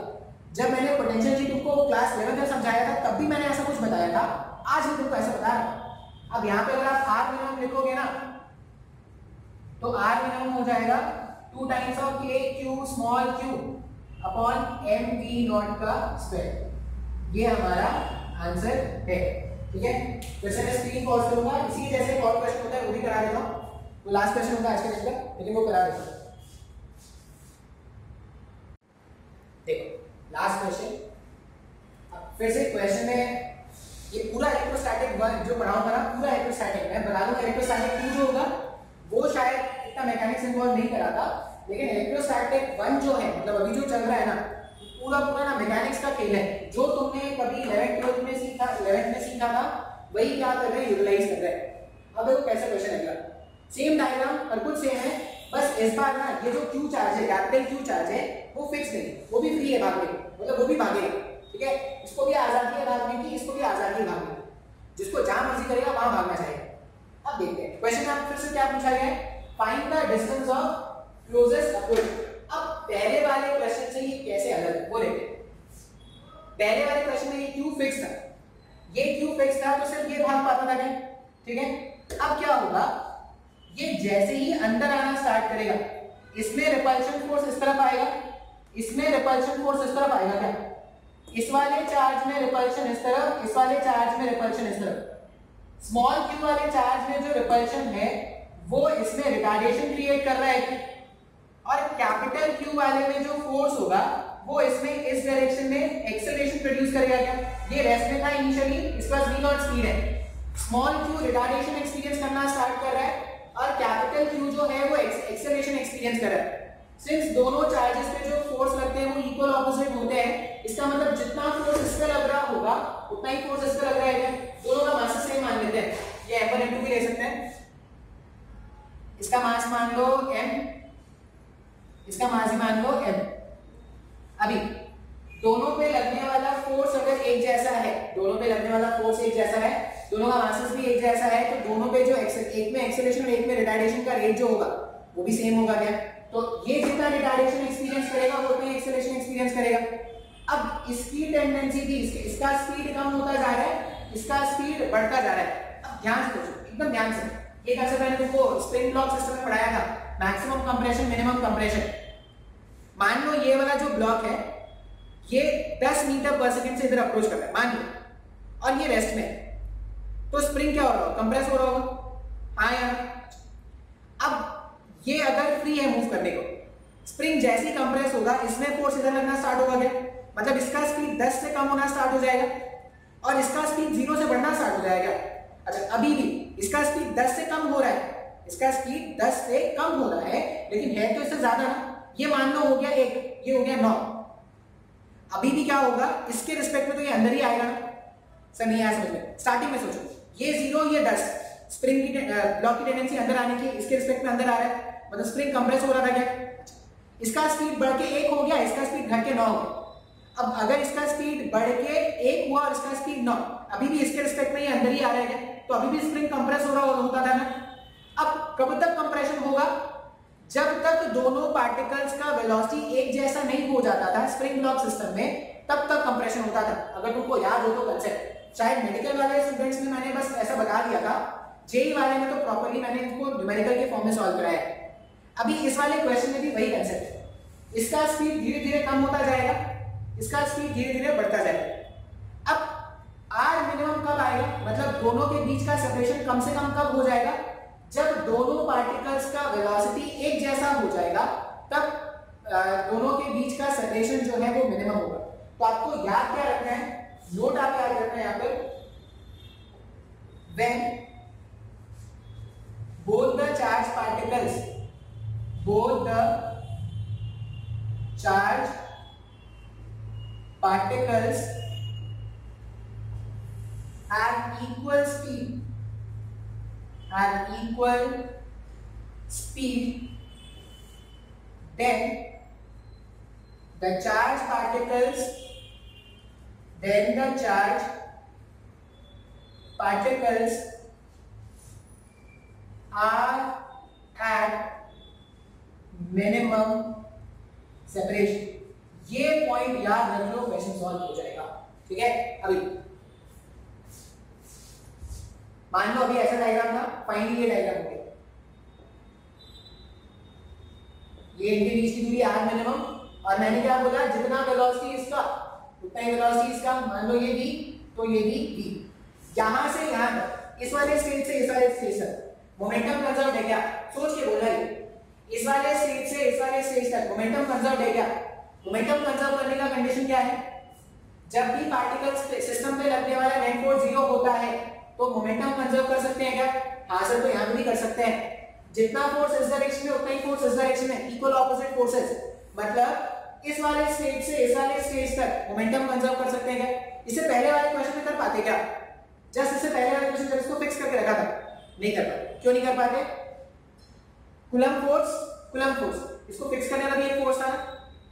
जब मैंने पोटेंशियल एनर्जी तुमको क्लास 11 में समझाया था तब भी मैंने ऐसा कुछ बताया था, आज भी तुमको ऐसा बता रहा हूं। अब यहाँ पे अगर आप आर मिनिमम लिखोगे ना तो आर मिनिमम हो जाएगा 2 times of k q small q upon m v not का स्क्वायर। ये हमारा आंसर है, ठीक है। क्वेश्चन में स्क्रीन पॉज करूंगा, इसी जैसे एक और क्वेश्चन होता है वो भी करा देता हूं, वो लास्ट क्वेश्चन होगा आज के दिन का, लेकिन वो करा देता हूं। देखो लास्ट क्वेश्चन, अब फिर से क्वेश्चन में ये पूरा इलेक्ट्रोस्टैटिक वन जो पढ़ाऊंगा ना, पूरा इलेक्ट्रोस्टैटिक मैं बना दूंगा। इलेक्ट्रोस्टैटिक टू जो होगा वो शायद इतना मैकेनिक्स इन्वॉल्व नहीं कराता, लेकिन इलेक्ट्रोस्टैटिक वन जो है मतलब अभी जो चल रहा है ना पूरा पूरा ना मैकेनिक्स का खेल है। जो तुमने कभी 11th में सीखा, 11th में सीखा था वही क्या कर रहे हैं, यूटिलाइज कर रहे हैं। अब देखो कैसा क्वेश्चन है, सेम डायग्राम और कुछ सेम है, बस इस बार ना ये जो Q चार्ज है, कैपिटल Q चार्ज है वो फिक्स नहीं, वो भी फ्री है भागने की, मतलब वो भी भागेगा, ठीक है। इसको भी आजादी है भागने की, इसको भी आजादी है भागने की, जिसको जहां मर्जी करेगा वहां भागना चाहिए। अब देखते हैं क्वेश्चन में फिर से क्या पूछा गया है, find the distance of closest approach. अब पहले वाले क्वेश्चन से ये कैसे अलग है वो देखते हैं। पहले वाले क्वेश्चन में ये Q फिक्स था, ये Q फिक्स था तो सिर्फ ये भाग पाता था क्या, ठीक है। अब क्या होगा, ये जैसे ही अंदर आना स्टार्ट करेगा इसमें रिपल्शन फोर्स इस तरफ आएगा, इसमें रिपल्शन फोर्स इस तरफ आएगा क्या, इस वाले चार्ज में रिपल्शन इस तरफ, इस वाले चार्ज में रिपल्शन इस तरफ। स्मॉल q वाले चार्ज में जो रिपल्शन है वो इसमें रिटार्डेशन क्रिएट कर रहा है, और कैपिटल Q वाले में जो फोर्स होगा वो इसमें इस डायरेक्शन में एक्सेलरेशन प्रोड्यूस करेगा क्या। ये रेस्ट में था इनिशियली, इस पास v नॉट स्पीड है, स्मॉल q रिटार्डेशन एक्सपीरियंस करना स्टार्ट कर रहा है और कैपिटल Q जो है वो एक्सेलरेशन एक्सपीरियंस कर रहा है। सिंस दोनों चार्जेस पे जो फोर्स लगते हैं वो इक्वल ऑपोजिट होते हैं, इसका मतलब जितना फोर्स इस पे लग रहा होगा उतना ही फोर्स इस पे लग रहा है, दोनों का मास सेम मान लेते हैं। ये m1 m2 भी ले सकते हैं, इसका मास मान लो m, इसका मास ही मान लो m। अभी दोनों पे लगने वाला फोर्स अगर एक जैसा है, दोनों पे लगने वाला फोर्स एक जैसा है, दोनों का मासेस भी एक जैसा है, तो दोनों पे जो एक में एक्सेलरेशन और एक में रिटार्डेशन का रेट जो होगा वो भी सेम होगा क्या। तो ये जितना रिटार्डेशन एक्सपीरियंस करेगा वो उतना एक्सेलरेशन एक्सपीरियंस करेगा। अब इसकी टेंडेंसी थी, इसका स्पीड कम होता जा रहा है, इसका स्पीड बढ़ता जा रहा है। अब ध्यान से सोचो, एकदम ध्यान से, ये कैसे मैंने तुमको स्प्रिंग ब्लॉक सिस्टम में पढ़ाया था, मैक्सिमम कंप्रेशन मिनिमम कंप्रेशन। मान लो ये वाला जो ब्लॉक है ये 10 मीटर पर सेकंड से इधर अप्रोच कर रहा है मान लो, और ये रेस्ट में, तो स्प्रिंग क्या हो रहा होगा, कंप्रेस हो रहा होगा, हाँ यार। अब ये अगर फ्री है मूव करने को, स्प्रिंग जैसे ही कंप्रेस होगा इसमें फोर्स इधर लगना स्टार्ट होगा क्या, मतलब इसका स्पीड 10 से कम होना स्टार्ट हो जाएगा और इसका स्पीड 0 से बढ़ना स्टार्ट हो जाएगा। अच्छा अभी भी इसका स्पीड 10 से कम हो रहा है, इसका स्पीड 10 से कम हो रहा है, लेकिन है तो इससे ज्यादा ना। ये मान लो हो गया 1, ये हो गया 9। अभी भी क्या होगा, इसके रिस्पेक्ट में तो ये अंदर ही आएगा ना। सर नहीं आया समझ में, स्टार्टिंग में सोचो, ये 0 ये 10, स्प्रिंग की ब्लॉक की टेंडेंसी अंदर आने की, इसके रिस्पेक्ट में अंदर आ रहा है, मतलब स्प्रिंग कंप्रेस हो रहा था क्या, इसका स्पीड बढ़ के 1 हो गया, इसका स्पीड घट के 9 हो गया। अब अगर इसका स्पीड बढ़ के 1 हुआ और इसका स्पीड 9, अभी भी इसके रिस्पेक्ट में ये अंदर ही आ रहा है क्या, तो अभी भी स्प्रिंग कंप्रेस हो रहा होता था ना। अब कब तक कंप्रेशन होगा, जब तक दोनों पार्टिकल्स का वेलोसिटी एक जैसा नहीं हो जाता था स्प्रिंग ब्लॉक सिस्टम में, तब तक कंप्रेशन होता था। अगर तुमको याद हो तो कंसेप्ट, शायद मेडिकल वाले स्टूडेंट्स में मैंने बस ऐसा बता दिया था, जेई वाले में तो प्रॉपर्ली मैंने इसको न्यूमेरिकल के फॉर्म में सॉल्व कराया है। अभी इस वाले क्वेश्चन में भी वही कंसेप्ट है, इसका स्पीड धीरे धीरे कम होता जाएगा, इसका स्पीड धीरे धीरे बढ़ता जाएगा। अब आर मिनिमम कब आएगा, मतलब दोनों के बीच का सेपरेशन कम से कम कब हो जाएगा, जब दोनों पार्टिकल्स का वेलोसिटी एक जैसा हो जाएगा, तब दोनों के बीच का सेपरेशन जो है वो मिनिमम होगा। तो आपको याद क्या रखना है, नोट आप याद रखना है यहाँ पर, when both the charged particles at equal speed, then the charged particles are at minimum separation. ये पॉइंट याद रख लो, क्वेश्चन सॉल्व हो जाएगा। ठीक है, अभी मान लो अभी ऐसा डायग्राम था, फाइनली ये डायग्राम हो गया। ये इनके बीच की दूरी आर मिनिमम, और मैंने क्या बोला, जितना वेलोसिटी इसका उतना ही वेलोसिटी इसका। मान लो ये v, तो ये भी v। यहां से यहां तक, इस वाले स्टेट से इस वाले स्टेट तक मोमेंटम कंजर्व है क्या? सोच के बोला ये, इस वाले स्टेट से इस वाले स्टेट तक मोमेंटम कंजर्व है क्या? मोमेंटम कंजर्व करने का कंडीशन क्या है? जब भी पार्टिकल्स सिस्टम पे लगने वाला नेट फोर्स 0 होता है तो मोमेंटम कंजर्व कर सकते हैं क्या? हां सर, तो यहां पे भी कर सकते हैं। जितना फोर्स इस डायरेक्शन में उतना ही फोर्स इस डायरेक्शन में, इक्वल ऑपोजिट फोर्सेस। मतलब इस वाले स्टेट से इस वाले स्टेट तक मोमेंटम कंजर्व कर सकते हैं क्या? इससे पहले वाले क्वेश्चन में कर पाते क्या? जस्ट इससे पहले वाले क्वेश्चन जब इसको फिक्स करके रखा था, नहीं कर पाते। क्यों नहीं कर पाते? कूलम्ब फोर्स इसको फिक्स करने वाला भी एक फोर्स था।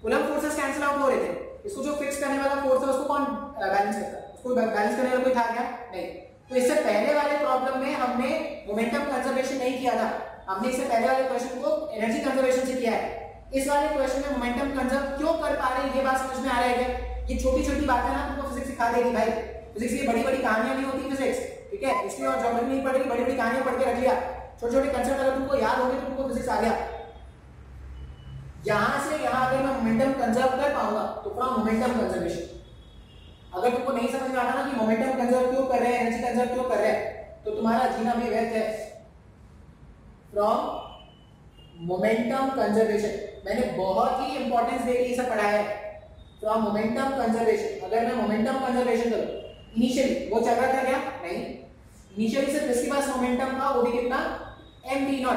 कूलम्ब फोर्सेस कैंसिल आउट हो रहे थे, इसको जो फिक्स करने वाला फोर्स है उसको कौन बैलेंस करता है? उसको बैलेंस करने वाला कोई था क्या? नहीं। तो इससे पहले वाले प्रॉब्लम में हमने मोमेंटम कंजर्वेशन नहीं किया था, हमने इससे पहले वाले क्वेश्चन को एनर्जी कंजर्वेशन से किया है। इस वाले क्वेश्चन में मोमेंटम कंजर्व क्यों कर पा रहे हैं, ये बात समझ में आ रहा है क्या? ये छोटी छोटी बातें ना तुमको फिजिक्स सिखा देगी भाई। फिजिक्स की बड़ी बड़ी कहानियां नहीं होती फिजिक्स, ठीक है? हिस्ट्री और ज्योग्राफी नहीं पढ़ रही, बड़ी बड़ी कहानियां पढ़ के रख लिया, छोटे छोटे कंसेप्ट अगर तुमको याद हो गए तो तुमको फिजिक्स आ गया। यहां से यहां अगर मैं मोमेंटम कंजर्व कर पाऊंगा तो फ्रॉम मोमेंटम कंजर्वेशन। अगर तुमको नहीं समझ में आता ना कि मोमेंटम कंजर्व क्यों कर रहे हैं, एनर्जी कंजर्व क्यों कर रहे हैं, तो तुम्हारा जीना भी व्यर्थ है। फ्रॉम मोमेंटम कंजर्वेशन, मैंने बहुत ही इंपॉर्टेंस दे के सब पढ़ाया है। फ्रॉम मोमेंटम कंजर्वेशन, अगर मैं मोमेंटम कंजर्वेशन करूं, इनिशियली वो चल रहा था क्या? नहीं, इनिशियली सिर्फ इसके पास मोमेंटम था, वो भी कितना? mv0।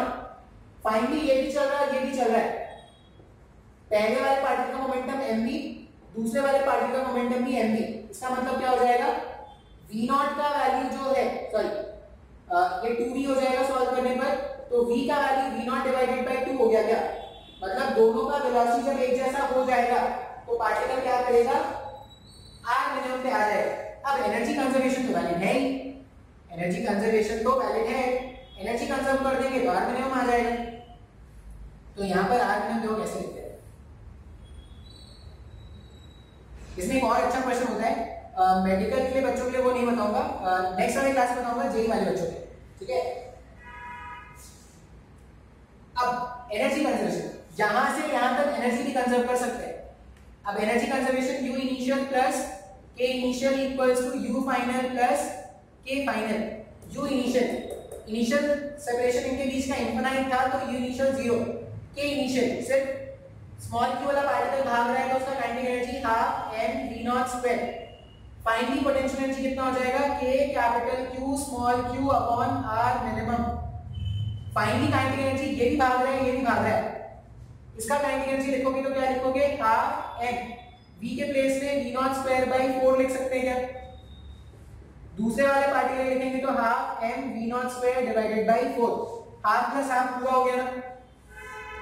फाइनली ये भी चल रहा है, ये भी चल रहा है। पहले वाले पार्टिकल का मोमेंटम mv, दूसरे वाले पार्टिकल का मोमेंटम भी mv। इसका मतलब क्या हो जाएगा? v0 का वैल्यू जो है, सॉरी ये 2v हो जाएगा सॉल्व करने पर, तो v का वैल्यू v0 डिवाइडेड बाय 2 हो गया क्या? मतलब दोनों का वेलोसिटी जब एक जैसा हो जाएगा तो पार्टिकल क्या करेगा? r मिनिमम पे आ जाएगा। अब एनर्जी कंजर्वेशन तो वैलिड है ही, एनर्जी कंजर्वेशन तो वैलिड है, एनर्जी कंजर्व कर देंगे तो r मिनिमम आ जाएगा। तो यहां पर r मिनिमम देखो कैसे लिखते हैं। इसमें एक और अच्छा क्वेश्चन होता है, मेडिकल के लिए बच्चों के लिए, वो नहीं बताऊंगा, नेक्स्ट वाले क्लास में बताऊंगा, जेई वाले बच्चों के, ठीक है? अब एनर्जी कंजर्वेशन, यहां से यहां तक एनर्जी भी कंजर्व कर सकते हैं। अब energy conservation u initial plus k initial equals to u final plus k final. u initial separation इनके बीच का इंफिनाइट था, तो u इनिशियल 0, k इनिशियल सिर्फ स्मॉल q वाला पार्टिकल भाग रहा है तो उसका kinetic energy half m v0 square. Finally potential energy कितना हो जाएगा? k capital Q small q upon r minimum. Finally kinetic energy ये भी भाग रहा है, ये भी भाग रहा है, इसका काइनेटिक एनर्जी लिखोगे तो क्या लिखोगे? हाफ m, v के प्लेस में v0 स्क्वायर बाय 4 लिख सकते हैं क्या? दूसरे वाले पार्टिकल लिखेंगे तो half m v0 square divided by 4, half plus half पूरा हो गया ना,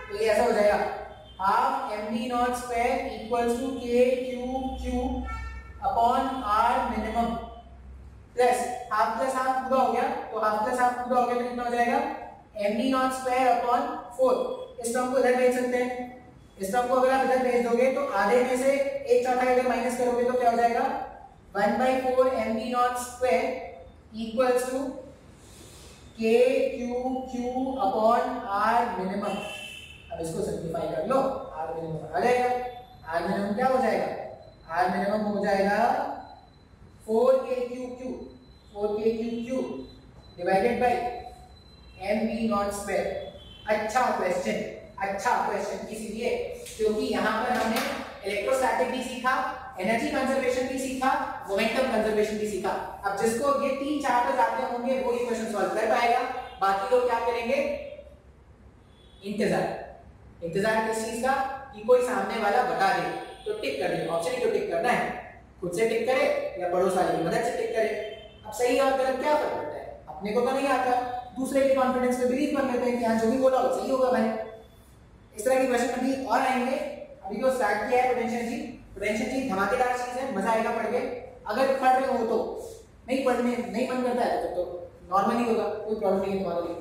तो ये ऐसा हो जाएगा half mv0 square equals to k q upon r minimum plus half plus half पूरा हो गया, तो हाफ प्लस हाफ पूरा हो गया तो कितना हो जाएगा? mv0 square upon 4। इस टर्म को इधर भेज सकते हैं, इस टर्म को अगर आप इधर भेज दोगे तो आधे में से एक चौथाई अगर माइनस करोगे तो क्या हो जाएगा? 1/4 mv0 square equals to k q upon r minimum. अब इसको सिंपलीफाई कर लो, r मिनिमम आ जाएगा। r मिनिमम क्या हो जाएगा? r मिनिमम हो जाएगा 4k divided by mv0 square. अच्छा क्वेश्चन इसलिए क्योंकि यहाँ पर हमने इलेक्ट्रोस्टैटिक भी सीखा, एनर्जी कंजर्वेशन भी सीखा, मोमेंटम कंजर्वेशन भी सीखा। अब जिसको ये 3 चैप्टर्स आते होंगे वो ये क्वेश्चन सॉल्व कर पाएगा, बाकी लोग क्या करेंगे? इंतजार। इंतजार किस चीज का कि कोई सामने वाला बता दे, तो टिक कर दे, ऑप्शन ही तो टिक करना है, खुद से टिक करे या पड़ोस वाले की मदद से टिक करे। अब सही और गलत क्या फर्क पड़ता है, अपने को तो नहीं आता, दूसरे के कॉन्फिडेंस पे बिलीव कर लेते हैं कि हाँ जो भी बोला वो सही होगा भाई। इस तरह की क्वेश्चन अभी और आएंगे। अभी जो स्टार्ट किया है पोटेंशियल जी धमाकेदार चीज है, मजा आएगा पढ़ के। अगर पढ़ रहे हो तो, नहीं मन करता है तो नॉर्मली होगा, कोई प्रॉब्लम नहीं है तुम्हारे लिए।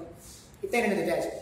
इतने घंटे देते हैं।